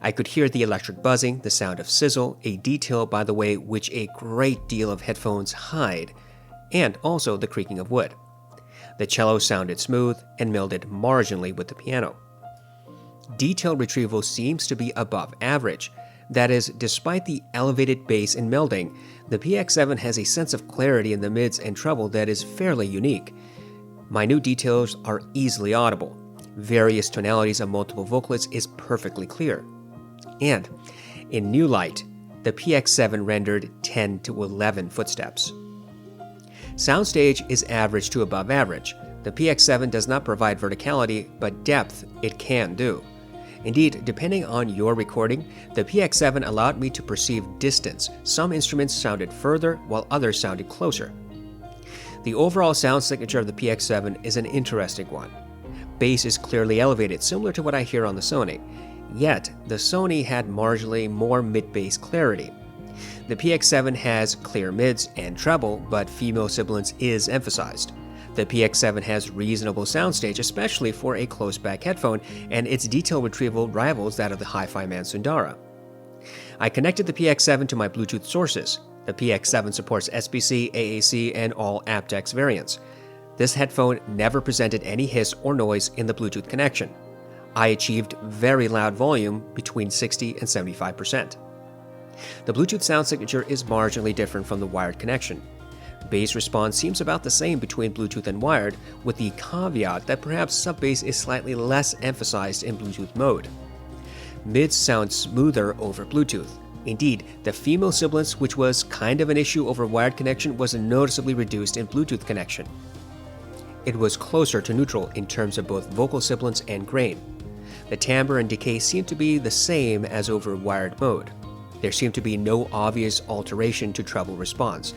I could hear the electric buzzing, the sound of sizzle, a detail, by the way, which a great deal of headphones hide, and also the creaking of wood. The cello sounded smooth and melded marginally with the piano. Detail retrieval seems to be above average. That is, despite the elevated bass and melding, the PX7 has a sense of clarity in the mids and treble that is fairly unique. Minute details are easily audible. Various tonalities of multiple vocalists is perfectly clear. And, in new light, the PX7 rendered 10 to 11 footsteps. Soundstage is average to above average. The PX7 does not provide verticality, but depth it can do. Indeed, depending on your recording, the PX7 allowed me to perceive distance. Some instruments sounded further, while others sounded closer. The overall sound signature of the PX7 is an interesting one. Bass is clearly elevated, similar to what I hear on the Sony. Yet, the Sony had marginally more mid-bass clarity. The PX7 has clear mids and treble, but female sibilance is emphasized. The PX7 has reasonable soundstage, especially for a close-back headphone, and its detail retrieval rivals that of the Hifiman Sundara. I connected the PX7 to my Bluetooth sources. The PX7 supports SBC, AAC, and all aptX variants. This headphone never presented any hiss or noise in the Bluetooth connection. I achieved very loud volume between 60 and 75%. The Bluetooth sound signature is marginally different from the wired connection. Bass response seems about the same between Bluetooth and wired, with the caveat that perhaps sub-bass is slightly less emphasized in Bluetooth mode. Mids sound smoother over Bluetooth. Indeed, the female sibilance, which was kind of an issue over wired connection, was noticeably reduced in Bluetooth connection. It was closer to neutral in terms of both vocal sibilance and grain. The timbre and decay seemed to be the same as over wired mode. There seemed to be no obvious alteration to treble response.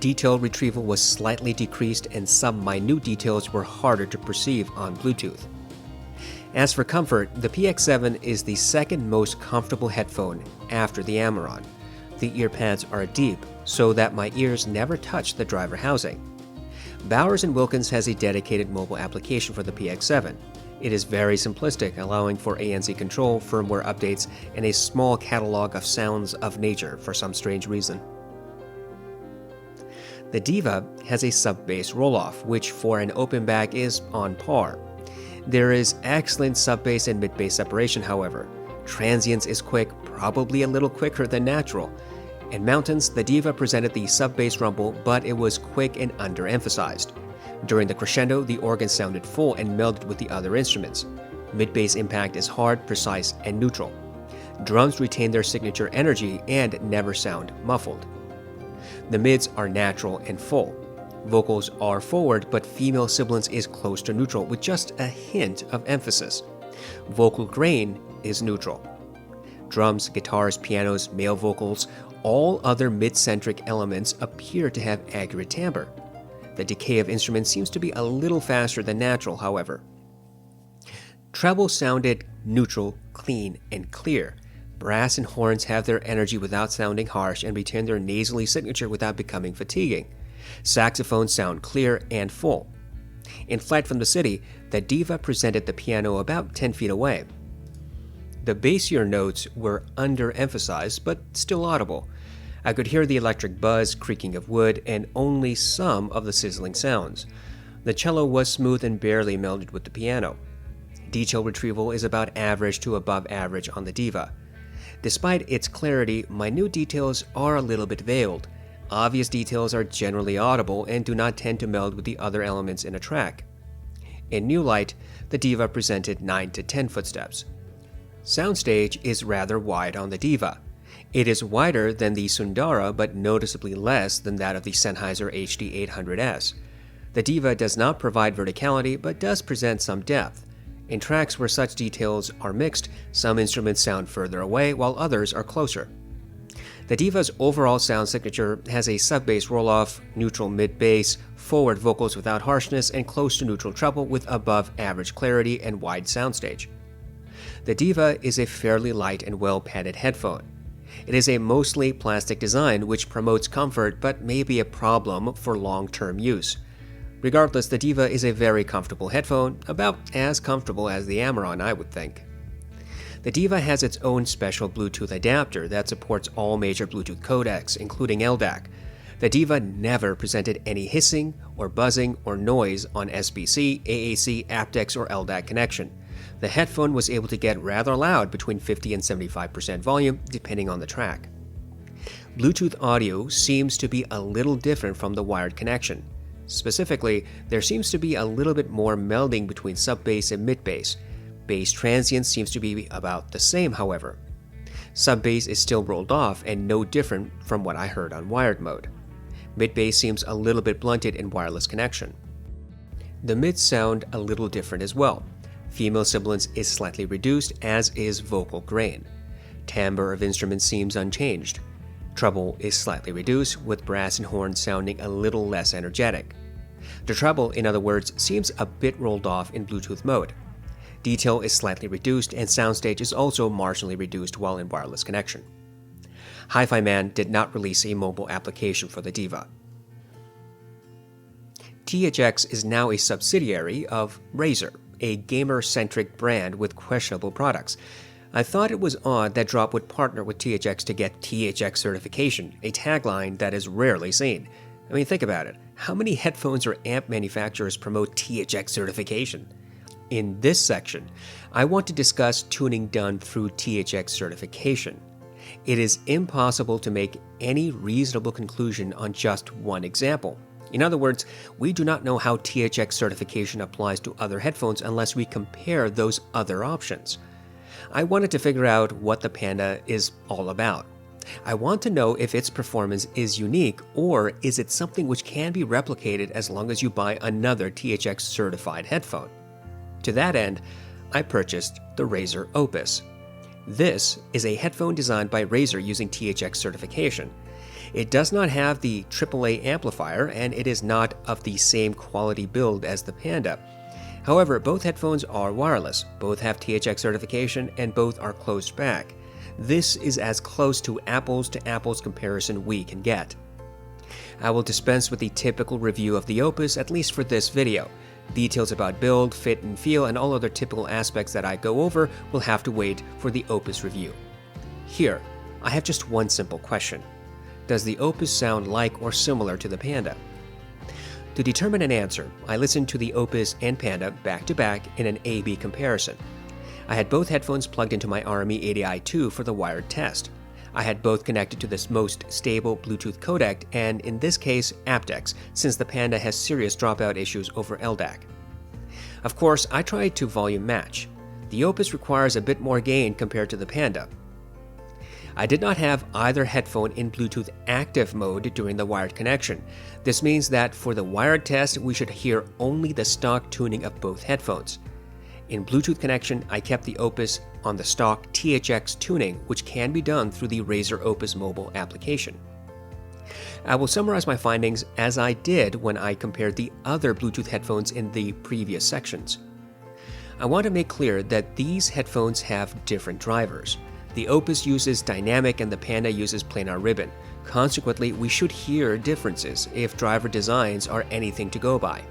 Detail retrieval was slightly decreased and some minute details were harder to perceive on Bluetooth. As for comfort, the PX7 is the second most comfortable headphone after the Amiron. The ear pads are deep, so that my ears never touch the driver housing. Bowers&Wilkins has a dedicated mobile application for the PX7. It is very simplistic, allowing for ANC control, firmware updates, and a small catalog of sounds of nature for some strange reason. The Deva has a sub-bass roll-off, which for an open back is on par. There is excellent sub-bass and mid-bass separation, however. Transience is quick, probably a little quicker than natural. In mountains, the Deva presented the sub-bass rumble, but it was quick and underemphasized. During the crescendo, the organ sounded full and melded with the other instruments. Mid-bass impact is hard, precise, and neutral. Drums retain their signature energy and never sound muffled. The mids are natural and full. Vocals are forward, but female sibilance is close to neutral with just a hint of emphasis. Vocal grain is neutral. Drums, guitars, pianos, male vocals, all other mid-centric elements appear to have accurate timbre. The decay of instruments seems to be a little faster than natural, however. Treble sounded neutral, clean, and clear. Brass and horns have their energy without sounding harsh and retain their nasally signature without becoming fatiguing. Saxophones sound clear and full. In Flight from the City, the Deva presented the piano about 10 feet away. The bassier notes were underemphasized, but still audible. I could hear the electric buzz, creaking of wood, and only some of the sizzling sounds. The cello was smooth and barely melded with the piano. Detail retrieval is about average to above average on the Deva. Despite its clarity, minute details are a little bit veiled. Obvious details are generally audible and do not tend to meld with the other elements in a track. In new light, the Deva presented 9 to 10 footsteps. Soundstage is rather wide on the Deva. It is wider than the Sundara, but noticeably less than that of the Sennheiser HD800S. The Deva does not provide verticality, but does present some depth. In tracks where such details are mixed, some instruments sound further away while others are closer. The Deva's overall sound signature has a sub-bass roll-off, neutral mid-bass, forward vocals without harshness, and close to neutral treble with above-average clarity and wide soundstage. The Deva is a fairly light and well-padded headphone. It is a mostly plastic design which promotes comfort but may be a problem for long-term use. Regardless, the Deva is a very comfortable headphone, about as comfortable as the Amiron, I would think. The Deva has its own special Bluetooth adapter that supports all major Bluetooth codecs, including LDAC. The Deva never presented any hissing or buzzing or noise on SBC, AAC, aptX, or LDAC connection. The headphone was able to get rather loud, between 50 and 75% volume, depending on the track. Bluetooth audio seems to be a little different from the wired connection. Specifically, there seems to be a little bit more melding between sub-bass and mid-bass. Bass transient seems to be about the same, however. Sub-bass is still rolled off and no different from what I heard on wired mode. Mid-bass seems a little bit blunted in wireless connection. The mids sound a little different as well. Female sibilance is slightly reduced, as is vocal grain. Timbre of instruments seems unchanged. Treble is slightly reduced, with brass and horns sounding a little less energetic. The treble, in other words, seems a bit rolled off in Bluetooth mode. Detail is slightly reduced, and soundstage is also marginally reduced while in wireless connection. Hifiman did not release a mobile application for the Deva. THX is now a subsidiary of Razer, a gamer-centric brand with questionable products. I thought it was odd that Drop would partner with THX to get THX Certification, a tagline that is rarely seen. I mean, think about it. How many headphones or amp manufacturers promote THX Certification? In this section, I want to discuss tuning done through THX Certification. It is impossible to make any reasonable conclusion on just one example. In other words, we do not know how THX Certification applies to other headphones unless we compare those other options. I wanted to figure out what the Panda is all about. I want to know if its performance is unique, or is it something which can be replicated as long as you buy another THX certified headphone. To that end, I purchased the Razer Opus. This is a headphone designed by Razer using THX certification. It does not have the AAA amplifier, and it is not of the same quality build as the Panda. However, both headphones are wireless, both have THX certification, and both are closed back. This is as close to apples comparison we can get. I will dispense with the typical review of the Opus, at least for this video. Details about build, fit, and feel, and all other typical aspects that I go over will have to wait for the Opus review. Here, I have just one simple question. Does the Opus sound like or similar to the Panda? To determine an answer, I listened to the Opus and Panda back-to-back in an A-B comparison. I had both headphones plugged into my RME 80i2 for the wired test. I had both connected to this most stable Bluetooth codec, and in this case, aptX, since the Panda has serious dropout issues over LDAC. Of course, I tried to volume match. The Opus requires a bit more gain compared to the Panda. I did not have either headphone in Bluetooth active mode during the wired connection. This means that for the wired test, we should hear only the stock tuning of both headphones. In Bluetooth connection, I kept the Opus on the stock THX tuning, which can be done through the Razer Opus mobile application. I will summarize my findings as I did when I compared the other Bluetooth headphones in the previous sections. I want to make clear that these headphones have different drivers. The Opus uses dynamic and the Panda uses planar ribbon. Consequently, we should hear differences if driver designs are anything to go by.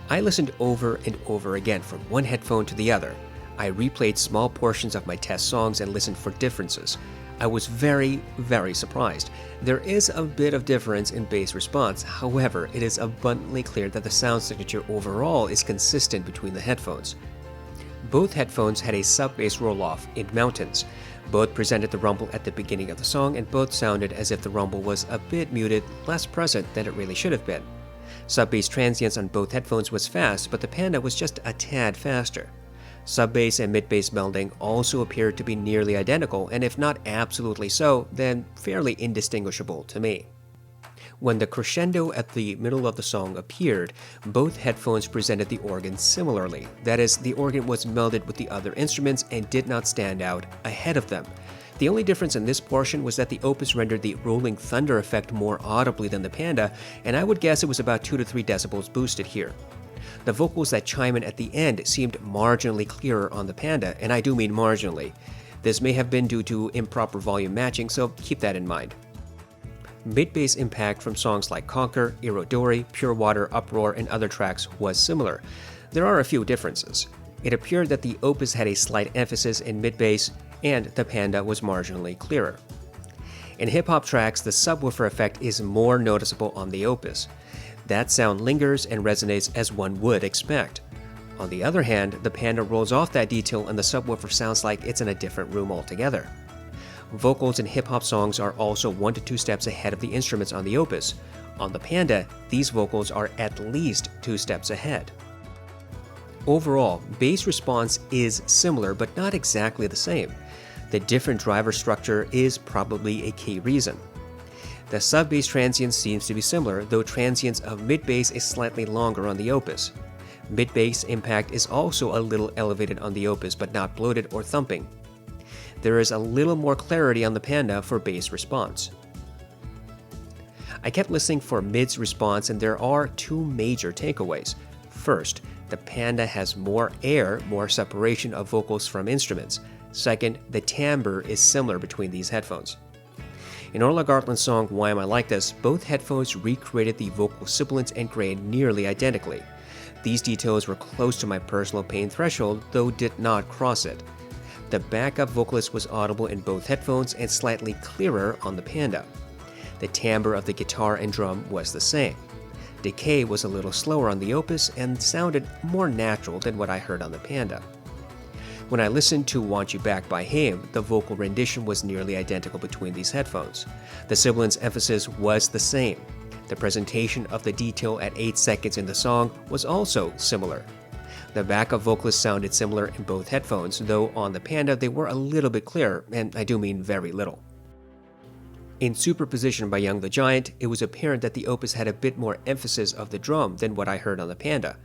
I listened over and over again from one headphone to the other. I replayed small portions of my test songs and listened for differences. I was very, very surprised. There is a bit of difference in bass response, however, it is abundantly clear that the sound signature overall is consistent between the headphones. Both headphones had a sub-bass roll-off in mountains. Both presented the rumble at the beginning of the song, and both sounded as if the rumble was a bit muted, less present than it really should have been. Sub-bass transients on both headphones was fast, but the Panda was just a tad faster. Sub-bass and mid-bass melding also appeared to be nearly identical, and if not absolutely so, then fairly indistinguishable to me. When the crescendo at the middle of the song appeared, both headphones presented the organ similarly. That is, the organ was melded with the other instruments and did not stand out ahead of them. The only difference in this portion was that the Opus rendered the rolling thunder effect more audibly than the Panda, and I would guess it was about 2 to 3 decibels boosted here. The vocals that chime in at the end seemed marginally clearer on the Panda, and I do mean marginally. This may have been due to improper volume matching, so keep that in mind. Mid-bass impact from songs like Conquer, Irodori, Pure Water, Uproar, and other tracks was similar. There are a few differences. It appeared that the Opus had a slight emphasis in mid-bass, and the Panda was marginally clearer. In hip-hop tracks, the subwoofer effect is more noticeable on the Opus. That sound lingers and resonates as one would expect. On the other hand, the Panda rolls off that detail and the subwoofer sounds like it's in a different room altogether. Vocals in hip-hop songs are also 1 to 2 steps ahead of the instruments on the Opus. On the Panda, these vocals are at least 2 steps ahead. Overall, bass response is similar but not exactly the same. The different driver structure is probably a key reason. The sub-bass transients seems to be similar, though transients of mid-bass is slightly longer on the Opus. Mid-bass impact is also a little elevated on the Opus but not bloated or thumping. There is a little more clarity on the Panda for bass response. I kept listening for mid's response and there are 2 major takeaways. First, the Panda has more air, more separation of vocals from instruments. Second, the timbre is similar between these headphones. In Orla Gartland's song Why Am I Like This, both headphones recreated the vocal sibilance and grain nearly identically. These details were close to my personal pain threshold, though did not cross it. The backup vocalist was audible in both headphones and slightly clearer on the Panda. The timbre of the guitar and drum was the same. Decay was a little slower on the Opus and sounded more natural than what I heard on the Panda. When I listened to Want You Back by Haim, the vocal rendition was nearly identical between these headphones. The sibilance emphasis was the same. The presentation of the detail at 8 seconds in the song was also similar. The backup vocalist sounded similar in both headphones, though on the Panda they were a little bit clearer, and I do mean very little. In Superposition by Young the Giant, it was apparent that the Opus had a bit more emphasis of the drum than what I heard on the Panda.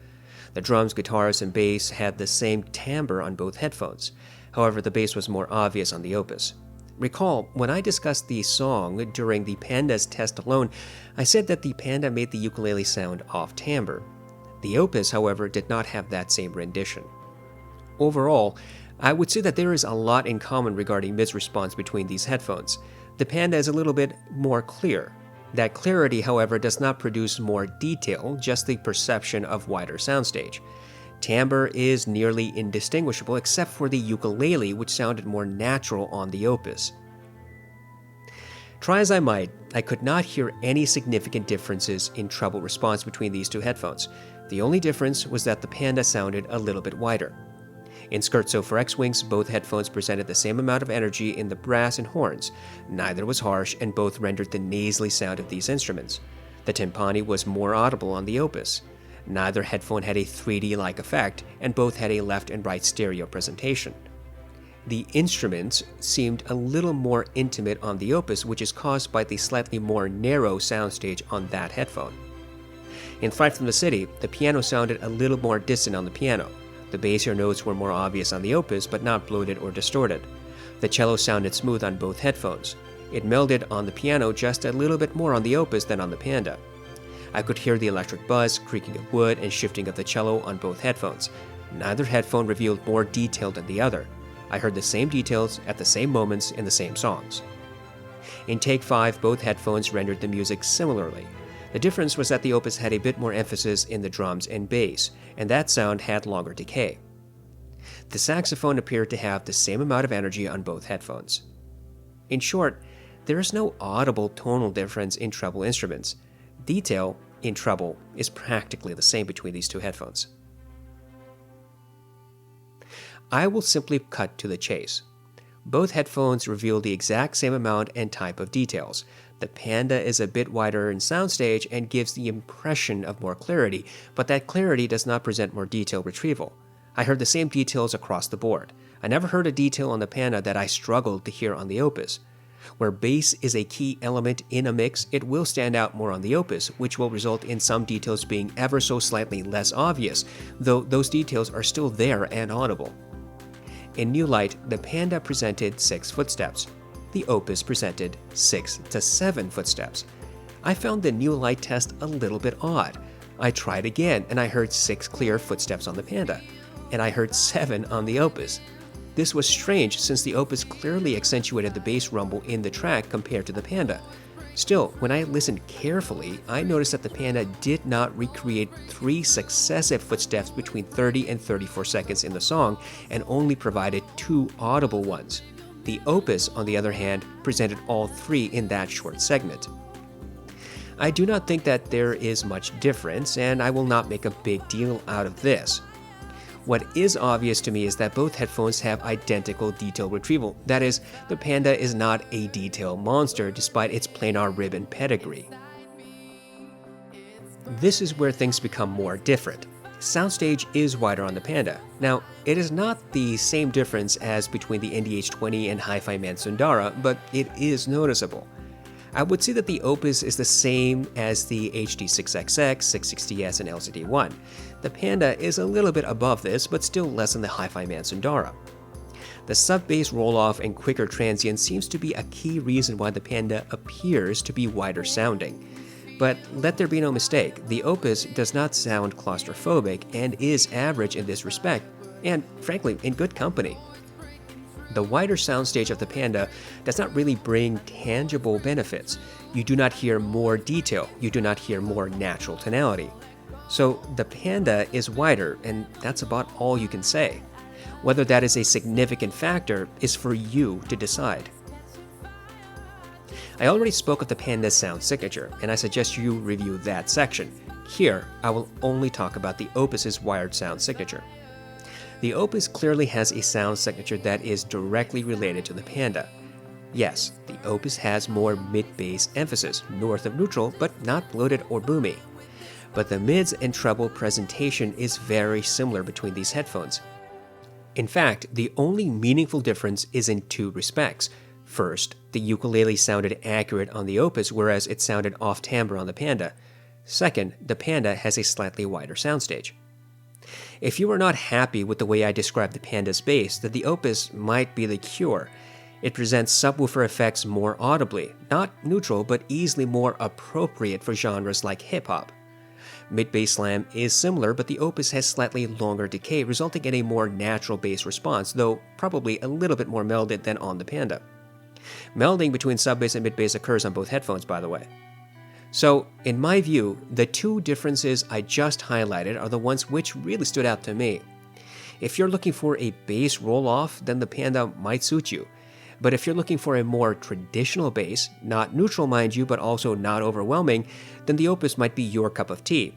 The drums, guitars, and bass had the same timbre on both headphones. However, the bass was more obvious on the Opus. Recall, when I discussed the song during the Panda's test alone, I said that the Panda made the ukulele sound off timbre. The Opus, however, did not have that same rendition. Overall, I would say that there is a lot in common regarding mid response between these headphones. The Panda is a little bit more clear. That clarity, however, does not produce more detail, just the perception of wider soundstage. Timbre is nearly indistinguishable except for the ukulele, which sounded more natural on the Opus. Try as I might, I could not hear any significant differences in treble response between these 2 headphones. The only difference was that the Panda sounded a little bit wider. In Scherzo for X-Wings, both headphones presented the same amount of energy in the brass and horns. Neither was harsh, and both rendered the nasally sound of these instruments. The timpani was more audible on the Opus. Neither headphone had a 3D-like effect, and both had a left and right stereo presentation. The instruments seemed a little more intimate on the Opus, which is caused by the slightly more narrow soundstage on that headphone. In Flight from the City, the piano sounded a little more distant on the piano. The bassier notes were more obvious on the Opus, but not bloated or distorted. The cello sounded smooth on both headphones. It melded on the piano just a little bit more on the Opus than on the Panda. I could hear the electric buzz, creaking of wood, and shifting of the cello on both headphones. Neither headphone revealed more detail than the other. I heard the same details at the same moments in the same songs. In Take 5, both headphones rendered the music similarly. The difference was that the Opus had a bit more emphasis in the drums and bass, and that sound had longer decay. The saxophone appeared to have the same amount of energy on both headphones. In short, there is no audible tonal difference in treble instruments. Detail in treble is practically the same between these 2 headphones. I will simply cut to the chase. Both headphones reveal the exact same amount and type of details. The Panda is a bit wider in soundstage and gives the impression of more clarity, but that clarity does not present more detailed retrieval. I heard the same details across the board. I never heard a detail on the Panda that I struggled to hear on the Opus. Where bass is a key element in a mix, it will stand out more on the Opus, which will result in some details being ever so slightly less obvious, though those details are still there and audible. In New Light, the Panda presented 6 footsteps. The Opus presented 6 to 7 footsteps. I found the New Light test a little bit odd. I tried again, and I heard 6 clear footsteps on the Panda, and I heard 7 on the Opus. This was strange since the Opus clearly accentuated the bass rumble in the track compared to the Panda. Still, when I listened carefully, I noticed that the Panda did not recreate 3 successive footsteps between 30 and 34 seconds in the song and only provided 2 audible ones. The Opus, on the other hand, presented all 3 in that short segment. I do not think that there is much difference, and I will not make a big deal out of this. What is obvious to me is that both headphones have identical detail retrieval. That is, the Panda is not a detail monster despite its planar ribbon pedigree. This is where things become more different. Soundstage is wider on the Panda. Now, it is not the same difference as between the NDH20 and Hifiman Sundara, but it is noticeable. I would say that the Opus is the same as the HD6XX, 660S, and LCD1. The Panda is a little bit above this, but still less than the Hifiman Sundara. The sub-bass roll-off and quicker transient seems to be a key reason why the Panda appears to be wider sounding. But let there be no mistake, the Opus does not sound claustrophobic and is average in this respect, and frankly, in good company. The wider soundstage of the Panda does not really bring tangible benefits. You do not hear more detail, you do not hear more natural tonality. So the Panda is wider, and that's about all you can say. Whether that is a significant factor is for you to decide. I already spoke of the Panda's sound signature, and I suggest you review that section. Here, I will only talk about the Opus's wired sound signature. The Opus clearly has a sound signature that is directly related to the Panda. Yes, the Opus has more mid-bass emphasis, north of neutral, but not bloated or boomy. But the mids and treble presentation is very similar between these headphones. In fact, the only meaningful difference is in two respects. First, the ukulele sounded accurate on the Opus, whereas it sounded off-timbre on the Panda. Second, the Panda has a slightly wider soundstage. If you are not happy with the way I describe the Panda's bass, then the Opus might be the cure. It presents subwoofer effects more audibly, not neutral, but easily more appropriate for genres like hip-hop. Mid-bass slam is similar, but the Opus has slightly longer decay, resulting in a more natural bass response, though probably a little bit more melded than on the Panda. Melding between sub-bass and mid-bass occurs on both headphones, by the way. So, in my view, the two differences I just highlighted are the ones which really stood out to me. If you're looking for a bass roll-off, then the Panda might suit you. But if you're looking for a more traditional bass, not neutral mind you, but also not overwhelming, then the Opus might be your cup of tea.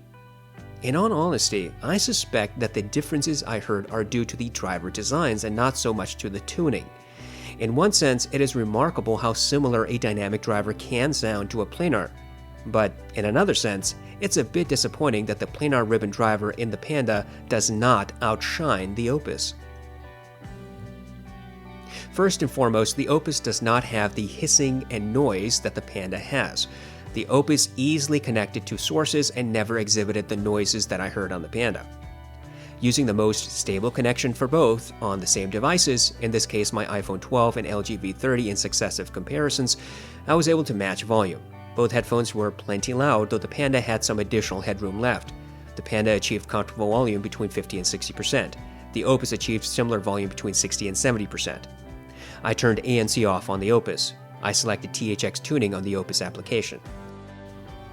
In all honesty, I suspect that the differences I heard are due to the driver designs and not so much to the tuning. In one sense, it is remarkable how similar a dynamic driver can sound to a planar. But in another sense, it's a bit disappointing that the planar ribbon driver in the Panda does not outshine the Opus. First and foremost, the Opus does not have the hissing and noise that the Panda has. The Opus easily connected to sources and never exhibited the noises that I heard on the Panda. Using the most stable connection for both on the same devices, in this case my iPhone 12 and LG V30 in successive comparisons, I was able to match volume. Both headphones were plenty loud, though the Panda had some additional headroom left. The Panda achieved comfortable volume between 50 and 60%. The Opus achieved similar volume between 60 and 70%. I turned ANC off on the Opus. I selected THX tuning on the Opus application.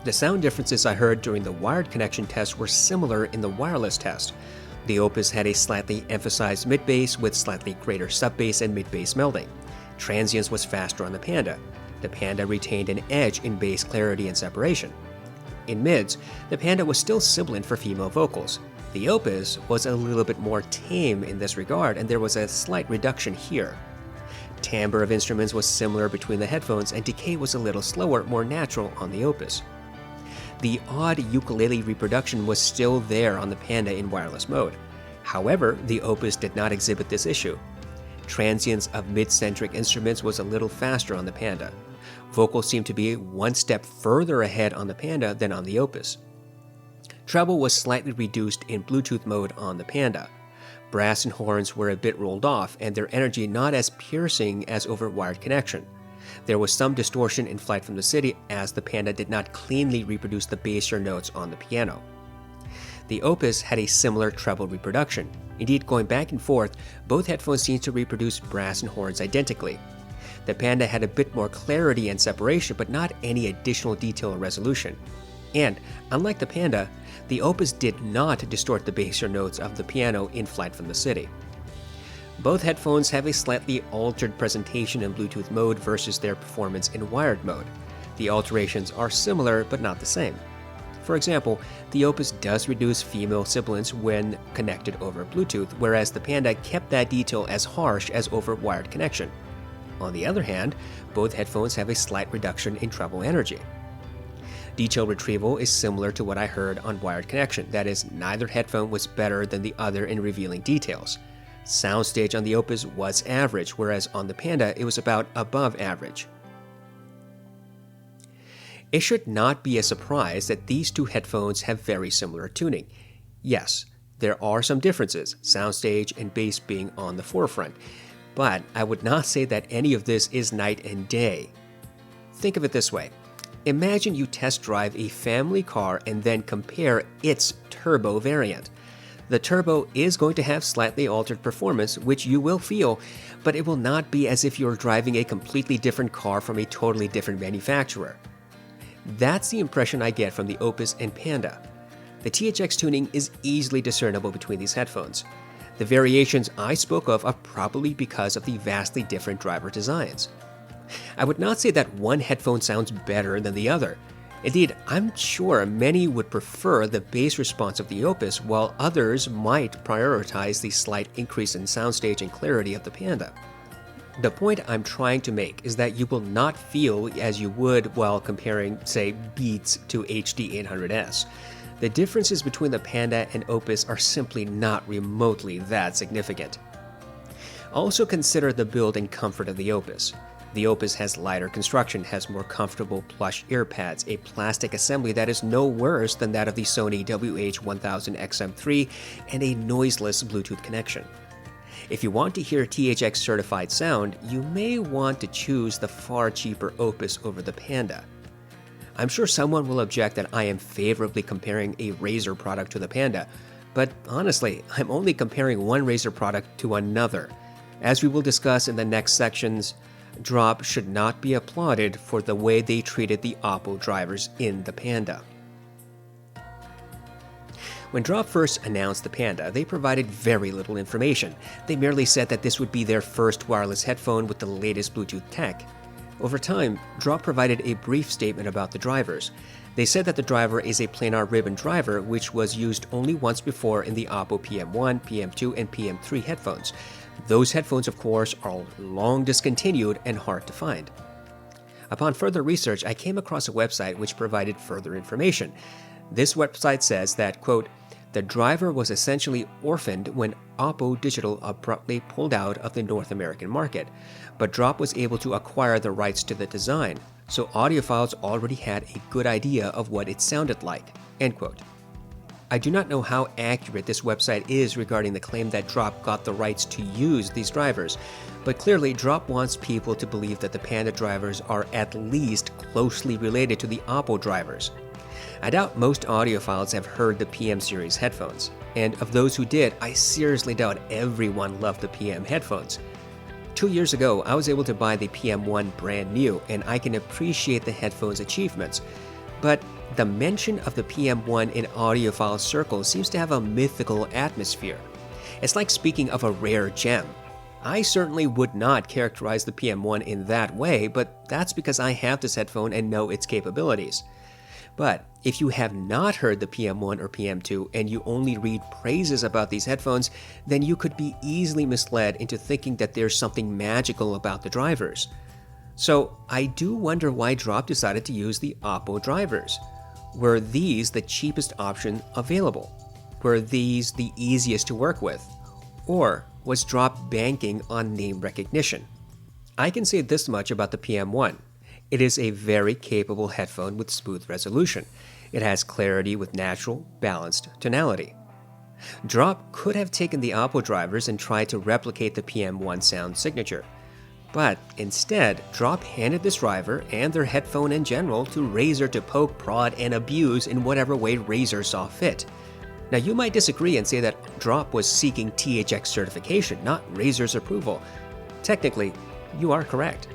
The sound differences I heard during the wired connection test were similar in the wireless test. The Opus had a slightly emphasized mid-bass with slightly greater sub-bass and mid-bass melding. Transience was faster on the Panda. The Panda retained an edge in bass clarity and separation. In mids, the Panda was still sibilant for female vocals. The Opus was a little bit more tame in this regard, and there was a slight reduction here. Timbre of instruments was similar between the headphones, and decay was a little slower, more natural on the Opus. The odd ukulele reproduction was still there on the Panda in wireless mode. However, the Opus did not exhibit this issue. Transience of mid-centric instruments was a little faster on the Panda. Vocals seemed to be one step further ahead on the Panda than on the Opus. Treble was slightly reduced in Bluetooth mode on the Panda. Brass and horns were a bit rolled off, and their energy not as piercing as over wired connection. There was some distortion in Flight from the City, as the Panda did not cleanly reproduce the bassier notes on the piano. The Opus had a similar treble reproduction. Indeed, going back and forth, both headphones seemed to reproduce brass and horns identically. The Panda had a bit more clarity and separation, but not any additional detail or resolution. And, unlike the Panda, the Opus did not distort the bassier notes of the piano in Flight from the City. Both headphones have a slightly altered presentation in Bluetooth mode versus their performance in wired mode. The alterations are similar but not the same. For example, the Opus does reduce female sibilance when connected over Bluetooth, whereas the Panda kept that detail as harsh as over wired connection. On the other hand, both headphones have a slight reduction in treble energy. Detail retrieval is similar to what I heard on wired connection, that is, neither headphone was better than the other in revealing details. Soundstage on the Opus was average, whereas on the Panda it was about above average. It should not be a surprise that these two headphones have very similar tuning. Yes, there are some differences, soundstage and bass being on the forefront, but I would not say that any of this is night and day. Think of it this way. Imagine you test drive a family car and then compare its turbo variant. The turbo is going to have slightly altered performance, which you will feel, but it will not be as if you're driving a completely different car from a totally different manufacturer. That's the impression I get from the Opus and Panda. The THX tuning is easily discernible between these headphones. The variations I spoke of are probably because of the vastly different driver designs. I would not say that one headphone sounds better than the other. Indeed, I'm sure many would prefer the bass response of the Opus, while others might prioritize the slight increase in soundstage and clarity of the Panda. The point I'm trying to make is that you will not feel as you would while comparing, say, Beats to HD 800S. The differences between the Panda and Opus are simply not remotely that significant. Also consider the build and comfort of the Opus. The Opus has lighter construction, has more comfortable plush ear pads, a plastic assembly that is no worse than that of the Sony WM-1000XM3, and a noiseless Bluetooth connection. If you want to hear THX certified sound, you may want to choose the far cheaper Opus over the Panda. I'm sure someone will object that I am favorably comparing a Razer product to the Panda, but honestly, I'm only comparing one Razer product to another. As we will discuss in the next sections, Drop should not be applauded for the way they treated the Oppo drivers in the Panda. When Drop first announced the Panda, they provided very little information. They merely said that this would be their first wireless headphone with the latest Bluetooth tech. Over time, Drop provided a brief statement about the drivers. They said that the driver is a planar ribbon driver, which was used only once before in the Oppo PM1, PM2, and PM3 headphones. Those headphones, of course, are long discontinued and hard to find. Upon further research, I came across a website which provided further information. This website says that, quote, the driver was essentially orphaned when Oppo Digital abruptly pulled out of the North American market, but Drop was able to acquire the rights to the design, so audiophiles already had a good idea of what it sounded like, end quote. I do not know how accurate this website is regarding the claim that Drop got the rights to use these drivers, but clearly Drop wants people to believe that the Panda drivers are at least closely related to the Oppo drivers. I doubt most audiophiles have heard the PM series headphones, and of those who did, I seriously doubt everyone loved the PM headphones. 2 years ago, I was able to buy the PM1 brand new, and I can appreciate the headphone's achievements, but the mention of the PM1 in audiophile circles seems to have a mythical atmosphere. It's like speaking of a rare gem. I certainly would not characterize the PM1 in that way, but that's because I have this headphone and know its capabilities. But if you have not heard the PM1 or PM2 and you only read praises about these headphones, then you could be easily misled into thinking that there's something magical about the drivers. So I do wonder why Drop decided to use the Oppo drivers. Were these the cheapest option available? Were these the easiest to work with? Or was Drop banking on name recognition? I can say this much about the PM1. It is a very capable headphone with smooth resolution. It has clarity with natural, balanced tonality. Drop could have taken the Oppo drivers and tried to replicate the PM1 sound signature. But instead, Drop handed this driver and their headphone in general to Razer to poke, prod, and abuse in whatever way Razer saw fit. Now you might disagree and say that Drop was seeking THX certification, not Razer's approval. Technically, you are correct.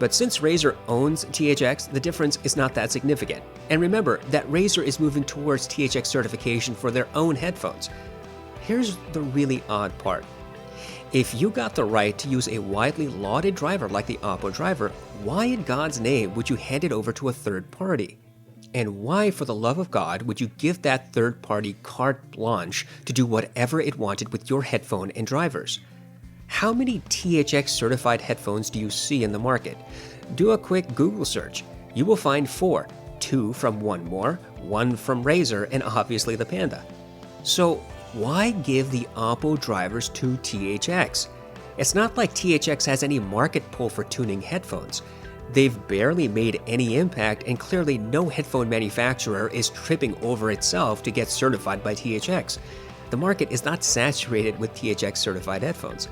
But since Razer owns THX, the difference is not that significant. And remember that Razer is moving towards THX certification for their own headphones. Here's the really odd part. If you got the right to use a widely lauded driver like the Oppo driver, why in God's name would you hand it over to a third party? And why, for the love of God, would you give that third party carte blanche to do whatever it wanted with your headphone and drivers? How many THX certified headphones do you see in the market? Do a quick Google search. You will find 4, 2 from One More, 1 from Razer, and obviously the Panda. So why give the Oppo drivers to THX? It's not like THX has any market pull for tuning headphones. They've barely made any impact, and clearly no headphone manufacturer is tripping over itself to get certified by THX. The market is not saturated with THX certified headphones.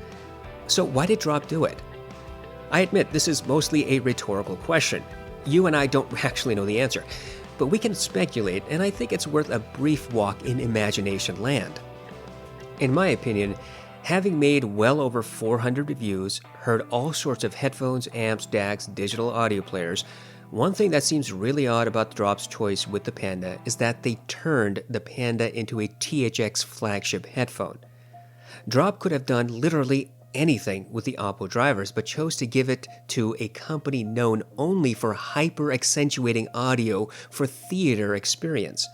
So why did Drop do it? I admit this is mostly a rhetorical question. You and I don't actually know the answer, but we can speculate, and I think it's worth a brief walk in imagination land. In my opinion, having made well over 400 reviews, heard all sorts of headphones, amps, DACs, digital audio players, one thing that seems really odd about Drop's choice with the Panda is that they turned the Panda into a THX flagship headphone. Drop could have done literally anything with the Oppo drivers, but chose to give it to a company known only for hyper-accentuating audio for theater experience.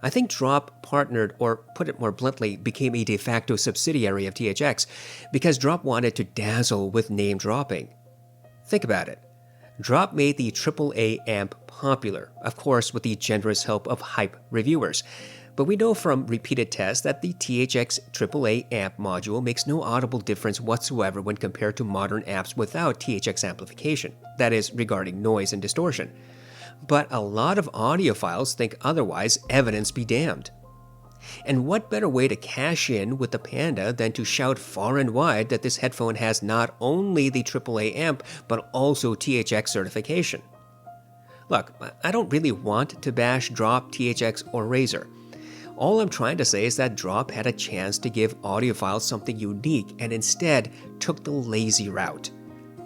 I think Drop partnered, or put it more bluntly, became a de facto subsidiary of THX because Drop wanted to dazzle with name dropping. Think about it. Drop made the AAA amp popular, of course with the generous help of hype reviewers. But we know from repeated tests that the THX AAA amp module makes no audible difference whatsoever when compared to modern amps without THX amplification, that is, regarding noise and distortion. But a lot of audiophiles think otherwise, evidence be damned. And what better way to cash in with the Panda than to shout far and wide that this headphone has not only the AAA amp, but also THX certification? Look, I don't really want to bash Drop, THX, or Razer. All I'm trying to say is that Drop had a chance to give audiophiles something unique and instead took the lazy route.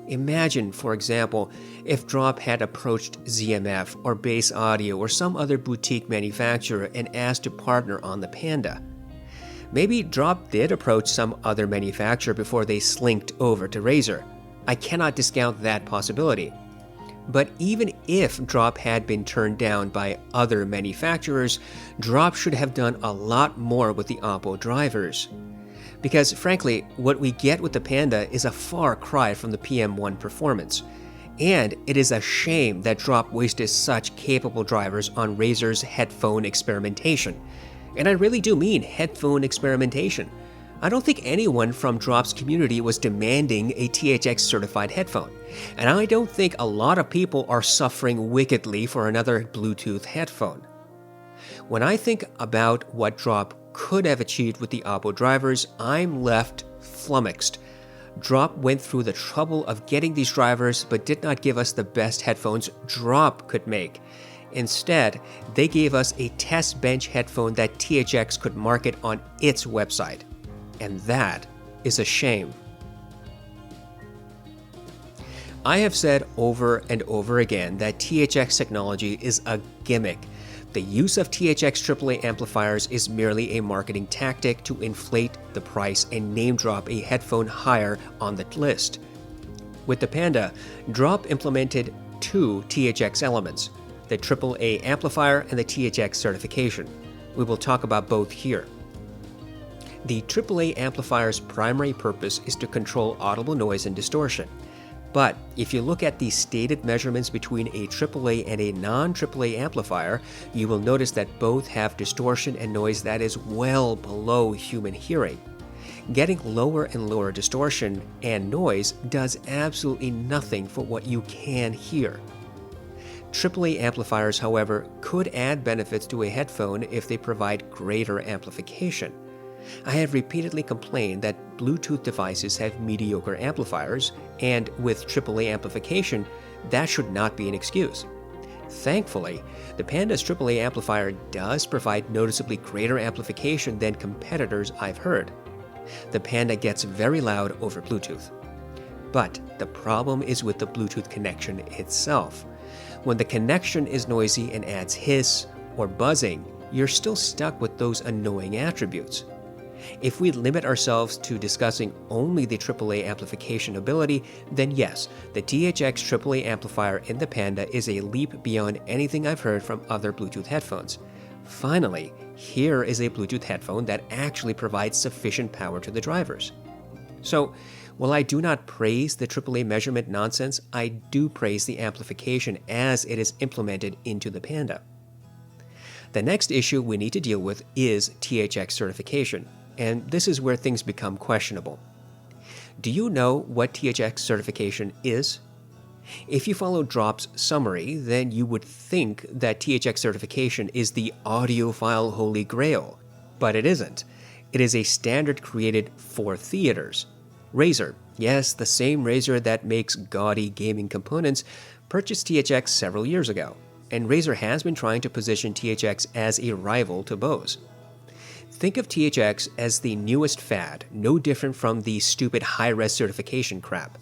Imagine, for example, if Drop had approached ZMF or Bass Audio or some other boutique manufacturer and asked to partner on the Panda. Maybe Drop did approach some other manufacturer before they slinked over to Razer. I cannot discount that possibility. But even if Drop had been turned down by other manufacturers, Drop should have done a lot more with the Oppo drivers. Because frankly, what we get with the Panda is a far cry from the PM1 performance. And it is a shame that Drop wasted such capable drivers on Razer's headphone experimentation. And I really do mean headphone experimentation. I don't think anyone from Drop's community was demanding a THX certified headphone. And I don't think a lot of people are suffering wickedly for another Bluetooth headphone. When I think about what Drop could have achieved with the Oppo drivers, I'm left flummoxed. Drop went through the trouble of getting these drivers but did not give us the best headphones Drop could make. Instead, they gave us a test bench headphone that THX could market on its website. And that is a shame. I have said over and over again that THX technology is a gimmick. The use of THX AAA amplifiers is merely a marketing tactic to inflate the price and name drop a headphone higher on the list. With the Panda, Drop implemented 2 THX elements, the AAA amplifier and the THX certification. We will talk about both here. The AAA amplifier's primary purpose is to control audible noise and distortion. But if you look at the stated measurements between a AAA and a non-AAA amplifier, you will notice that both have distortion and noise that is well below human hearing. Getting lower and lower distortion and noise does absolutely nothing for what you can hear. AAA amplifiers, however, could add benefits to a headphone if they provide greater amplification. I have repeatedly complained that Bluetooth devices have mediocre amplifiers, and with AAA amplification, that should not be an excuse. Thankfully, the Panda's AAA amplifier does provide noticeably greater amplification than competitors I've heard. The Panda gets very loud over Bluetooth. But the problem is with the Bluetooth connection itself. When the connection is noisy and adds hiss or buzzing, you're still stuck with those annoying attributes. If we limit ourselves to discussing only the AAA amplification ability, then yes, the THX AAA amplifier in the Panda is a leap beyond anything I've heard from other Bluetooth headphones. Finally, here is a Bluetooth headphone that actually provides sufficient power to the drivers. So, while I do not praise the AAA measurement nonsense, I do praise the amplification as it is implemented into the Panda. The next issue we need to deal with is THX certification, and this is where things become questionable. Do you know what THX certification is? If you follow Drop's summary, then you would think that THX certification is the audiophile holy grail, but it isn't. It is a standard created for theaters. Razer, yes, the same Razer that makes gaudy gaming components, purchased THX several years ago, and Razer has been trying to position THX as a rival to Bose. Think of THX as the newest fad, no different from the stupid high-res certification crap.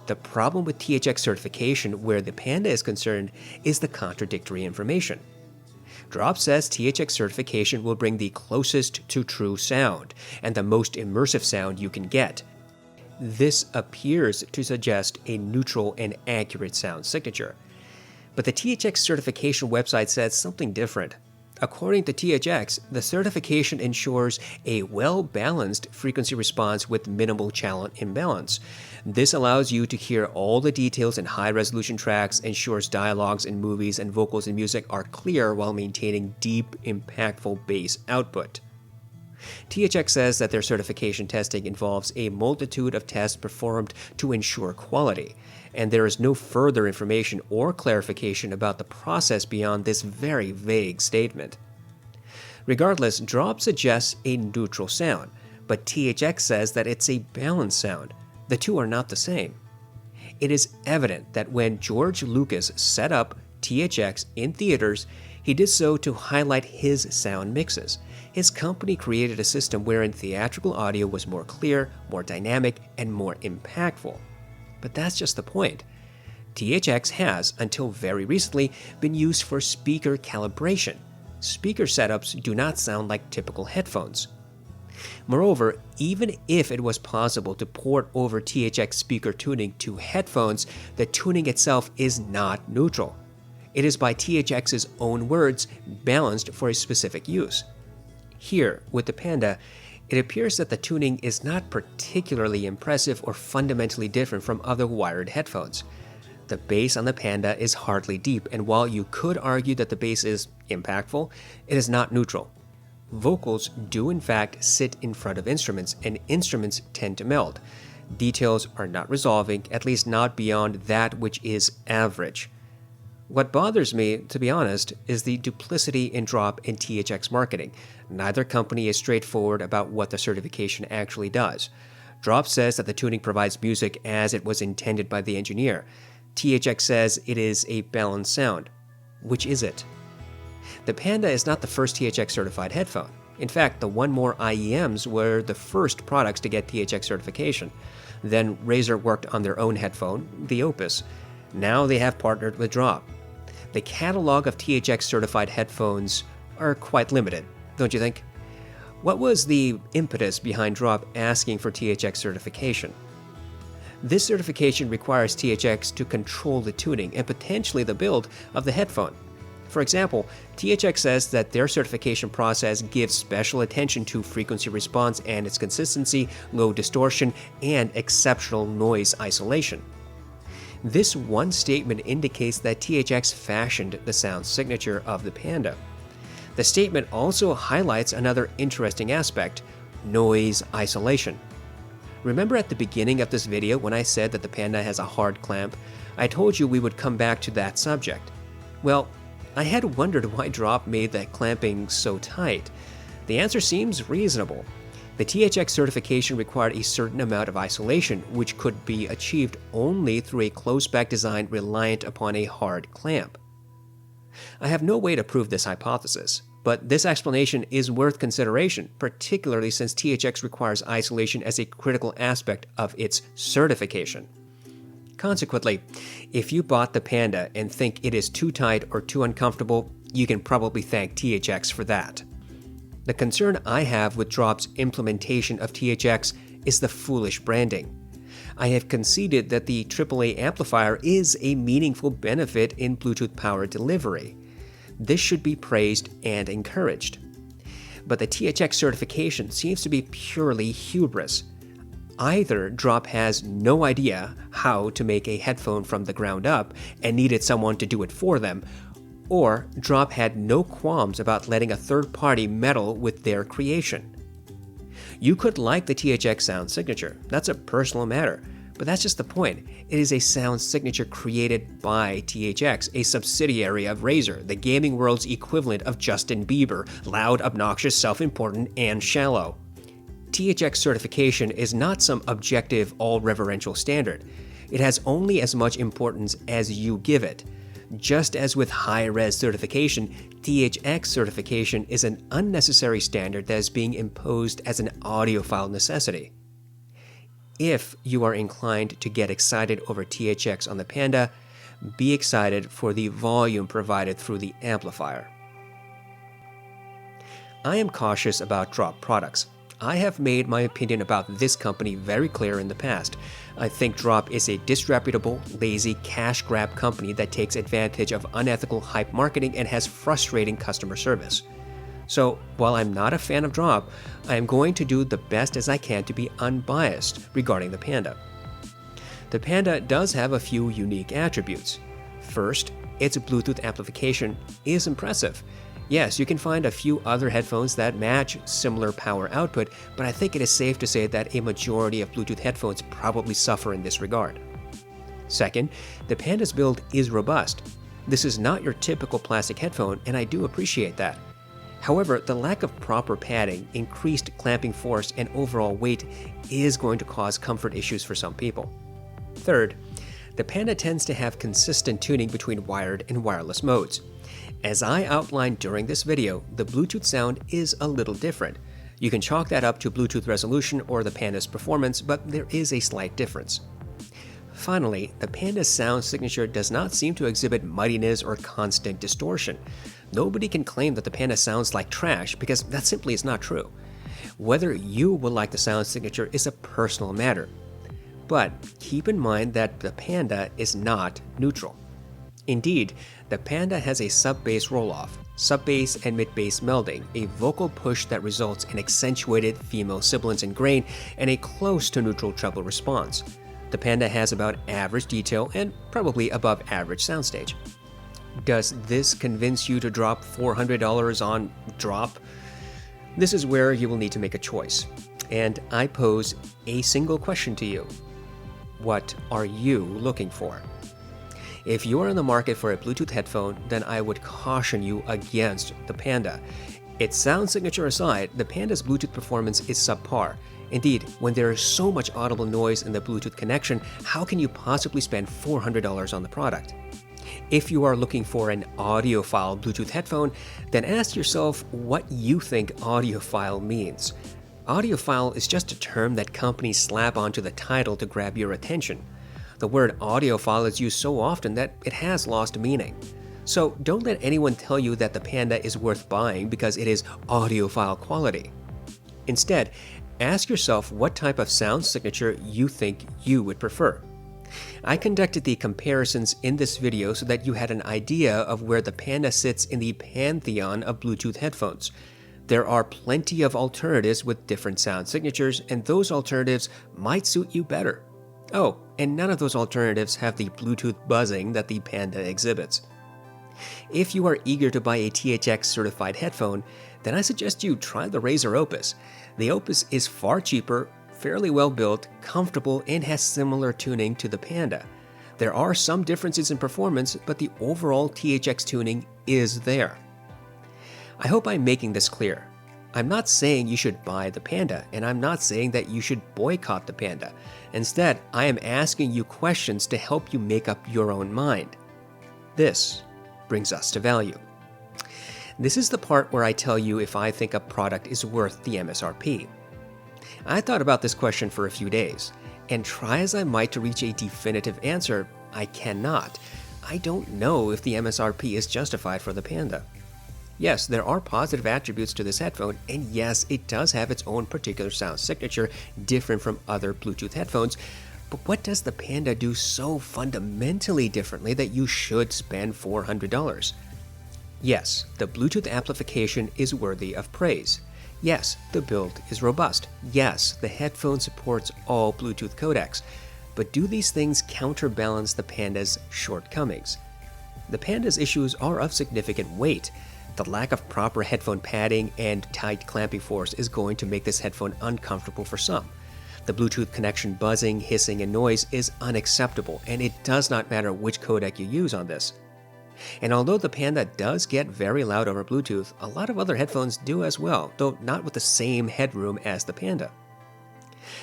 The problem with THX certification, where the Panda is concerned, is the contradictory information. Drop says THX certification will bring the closest to true sound, and the most immersive sound you can get. This appears to suggest a neutral and accurate sound signature. But the THX certification website says something different. According to THX, the certification ensures a well-balanced frequency response with minimal channel imbalance. This allows you to hear all the details in high-resolution tracks, ensures dialogues in movies and vocals in music are clear while maintaining deep, impactful bass output. THX says that their certification testing involves a multitude of tests performed to ensure quality, and there is no further information or clarification about the process beyond this very vague statement. Regardless, Drop suggests a neutral sound, but THX says that it's a balanced sound. The two are not the same. It is evident that when George Lucas set up THX in theaters, he did so to highlight his sound mixes. His company created a system wherein theatrical audio was more clear, more dynamic, and more impactful. But that's just the point. THX has, until very recently, been used for speaker calibration. Speaker setups do not sound like typical headphones. Moreover, even if it was possible to port over THX speaker tuning to headphones, the tuning itself is not neutral. It is, by THX's own words, balanced for a specific use. Here, with the Panda, it appears that the tuning is not particularly impressive or fundamentally different from other wired headphones. The bass on the Panda is hardly deep, and while you could argue that the bass is impactful, it is not neutral. Vocals do in fact sit in front of instruments, and instruments tend to meld. Details are not resolving, at least not beyond that which is average. What bothers me, to be honest, is the duplicity in Drop and THX marketing. Neither company is straightforward about what the certification actually does. Drop says that the tuning provides music as it was intended by the engineer. THX says it is a balanced sound. Which is it? The Panda is not the first THX certified headphone. In fact, the One More IEMs were the first products to get THX certification. Then Razer worked on their own headphone, the Opus. Now they have partnered with Drop. The catalog of THX certified headphones are quite limited, don't you think? What was the impetus behind Drop asking for THX certification? This certification requires THX to control the tuning and potentially the build of the headphone. For example, THX says that their certification process gives special attention to frequency response and its consistency, low distortion, and exceptional noise isolation. This one statement indicates that THX fashioned the sound signature of the Panda. The statement also highlights another interesting aspect: noise isolation. Remember at the beginning of this video when I said that the Panda has a hard clamp? I told you we would come back to that subject. Well, I had wondered why Drop made that clamping so tight. The answer seems reasonable. The THX certification required a certain amount of isolation, which could be achieved only through a close-back design reliant upon a hard clamp. I have no way to prove this hypothesis, but this explanation is worth consideration, particularly since THX requires isolation as a critical aspect of its certification. Consequently, if you bought the Panda and think it is too tight or too uncomfortable, you can probably thank THX for that. The concern I have with Drop's implementation of THX is the foolish branding. I have conceded that the AAA amplifier is a meaningful benefit in Bluetooth power delivery. This should be praised and encouraged. But the THX certification seems to be purely hubris. Either Drop has no idea how to make a headphone from the ground up and needed someone to do it for them, or Drop had no qualms about letting a third party meddle with their creation. You could like the THX sound signature, that's a personal matter, but that's just the point. It is a sound signature created by THX, a subsidiary of Razer, the gaming world's equivalent of Justin Bieber, loud, obnoxious, self-important, and shallow. THX certification is not some objective, all-reverential standard. It has only as much importance as you give it. Just as with high-res certification, THX certification is an unnecessary standard that is being imposed as an audiophile necessity. If you are inclined to get excited over THX on the Panda, be excited for the volume provided through the amplifier. I am cautious about Drop products. I have made my opinion about this company very clear in the past. I think Drop is a disreputable, lazy, cash grab company that takes advantage of unethical hype marketing and has frustrating customer service. So, while I'm not a fan of Drop, I am going to do the best as I can to be unbiased regarding the Panda. The Panda does have a few unique attributes. First, its Bluetooth amplification is impressive. Yes, you can find a few other headphones that match similar power output, but I think it is safe to say that a majority of Bluetooth headphones probably suffer in this regard. Second, the Panda's build is robust. This is not your typical plastic headphone, and I do appreciate that. However, the lack of proper padding, increased clamping force, and overall weight is going to cause comfort issues for some people. Third, the Panda tends to have consistent tuning between wired and wireless modes. As I outlined during this video, the Bluetooth sound is a little different. You can chalk that up to Bluetooth resolution or the Panda's performance, but there is a slight difference. Finally, the Panda's sound signature does not seem to exhibit muddiness or constant distortion. Nobody can claim that the Panda sounds like trash because that simply is not true. Whether you will like the sound signature is a personal matter. But keep in mind that the Panda is not neutral. Indeed, the Panda has a sub-bass roll-off, sub-bass and mid-bass melding, a vocal push that results in accentuated female sibilance and grain, and a close to neutral treble response. The Panda has about average detail and probably above average soundstage. Does this convince you to drop $400 on Drop? This is where you will need to make a choice. And I pose a single question to you. What are you looking for? If you are in the market for a Bluetooth headphone, then I would caution you against the Panda. Its sound signature aside, the Panda's Bluetooth performance is subpar. Indeed, when there is so much audible noise in the Bluetooth connection, how can you possibly spend $400 on the product? If you are looking for an audiophile Bluetooth headphone, then ask yourself what you think audiophile means. Audiophile is just a term that companies slap onto the title to grab your attention. The word audiophile is used so often that it has lost meaning. So don't let anyone tell you that the Panda is worth buying because it is audiophile quality. Instead, ask yourself what type of sound signature you think you would prefer. I conducted the comparisons in this video so that you had an idea of where the Panda sits in the pantheon of Bluetooth headphones. There are plenty of alternatives with different sound signatures, and those alternatives might suit you better. Oh, and none of those alternatives have the Bluetooth buzzing that the Panda exhibits. If you are eager to buy a THX certified headphone, then I suggest you try the Razer Opus. The Opus is far cheaper, fairly well built, comfortable, and has similar tuning to the Panda. There are some differences in performance, but the overall THX tuning is there. I hope I'm making this clear. I'm not saying you should buy the Panda, and I'm not saying that you should boycott the Panda. Instead, I am asking you questions to help you make up your own mind. This brings us to value. This is the part where I tell you if I think a product is worth the MSRP. I thought about this question for a few days, and try as I might to reach a definitive answer, I cannot. I don't know if the MSRP is justified for the Panda. Yes, there are positive attributes to this headphone, and yes, it does have its own particular sound signature, different from other Bluetooth headphones. But what does the Panda do so fundamentally differently that you should spend $400? Yes, the Bluetooth amplification is worthy of praise. Yes, the build is robust. Yes, the headphone supports all Bluetooth codecs. But do these things counterbalance the Panda's shortcomings? The Panda's issues are of significant weight. The lack of proper headphone padding and tight clamping force is going to make this headphone uncomfortable for some. The Bluetooth connection buzzing, hissing, and noise is unacceptable, and it does not matter which codec you use on this. And although the Panda does get very loud over Bluetooth, a lot of other headphones do as well, though not with the same headroom as the Panda.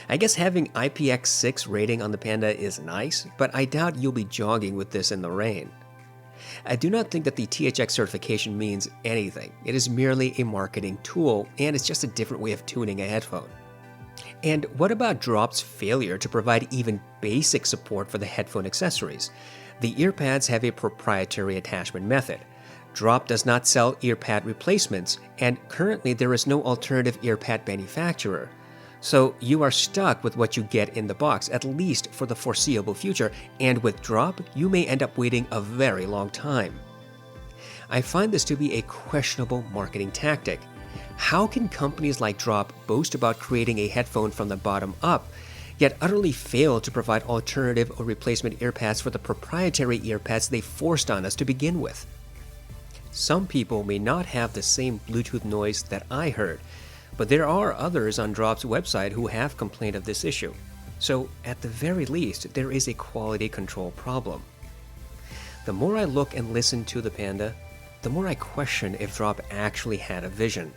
I guess having IPX6 rating on the Panda is nice, but I doubt you'll be jogging with this in the rain. I do not think that the THX certification means anything. It is merely a marketing tool, and it's just a different way of tuning a headphone. And what about Drop's failure to provide even basic support for the headphone accessories? The earpads have a proprietary attachment method. Drop does not sell earpad replacements, and currently there is no alternative earpad manufacturer. So you are stuck with what you get in the box, at least for the foreseeable future, and with Drop, you may end up waiting a very long time. I find this to be a questionable marketing tactic. How can companies like Drop boast about creating a headphone from the bottom up, yet utterly fail to provide alternative or replacement earpads for the proprietary earpads they forced on us to begin with? Some people may not have the same Bluetooth noise that I heard, but there are others on Drop's website who have complained of this issue. So, at the very least, there is a quality control problem. The more I look and listen to the Panda, the more I question if Drop actually had a vision.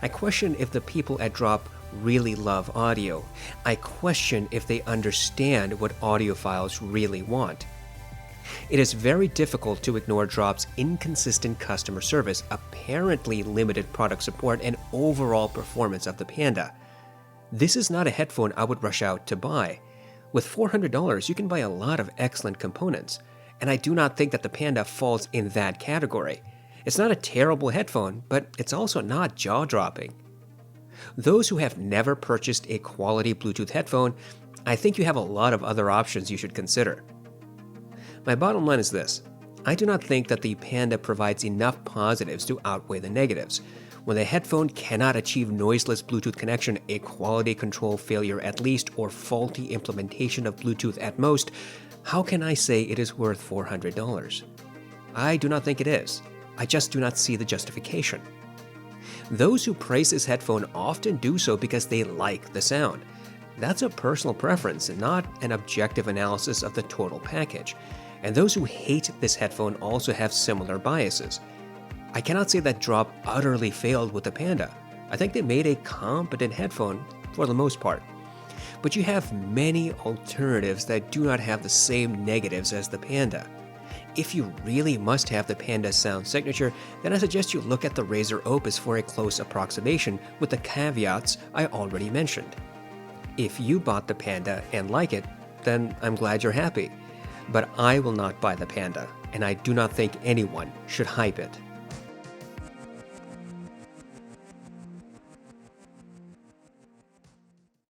I question if the people at Drop really love audio. I question if they understand what audiophiles really want. It is very difficult to ignore Drop's inconsistent customer service, apparently limited product support, and overall performance of the Panda. This is not a headphone I would rush out to buy. With $400, you can buy a lot of excellent components, and I do not think that the Panda falls in that category. It's not a terrible headphone, but it's also not jaw-dropping. Those who have never purchased a quality Bluetooth headphone, I think you have a lot of other options you should consider. My bottom line is this: I do not think that the Panda provides enough positives to outweigh the negatives. When the headphone cannot achieve noiseless Bluetooth connection, a quality control failure at least, or faulty implementation of Bluetooth at most, how can I say it is worth $400? I do not think it is. I just do not see the justification. Those who praise this headphone often do so because they like the sound. That's a personal preference and not an objective analysis of the total package. And those who hate this headphone also have similar biases. I cannot say that Drop utterly failed with the Panda. I think they made a competent headphone for the most part. But you have many alternatives that do not have the same negatives as the Panda. If you really must have the Panda's sound signature, then I suggest you look at the Razer Opus for a close approximation with the caveats I already mentioned. If you bought the Panda and like it, then I'm glad you're happy. But I will not buy the Panda, and I do not think anyone should hype it.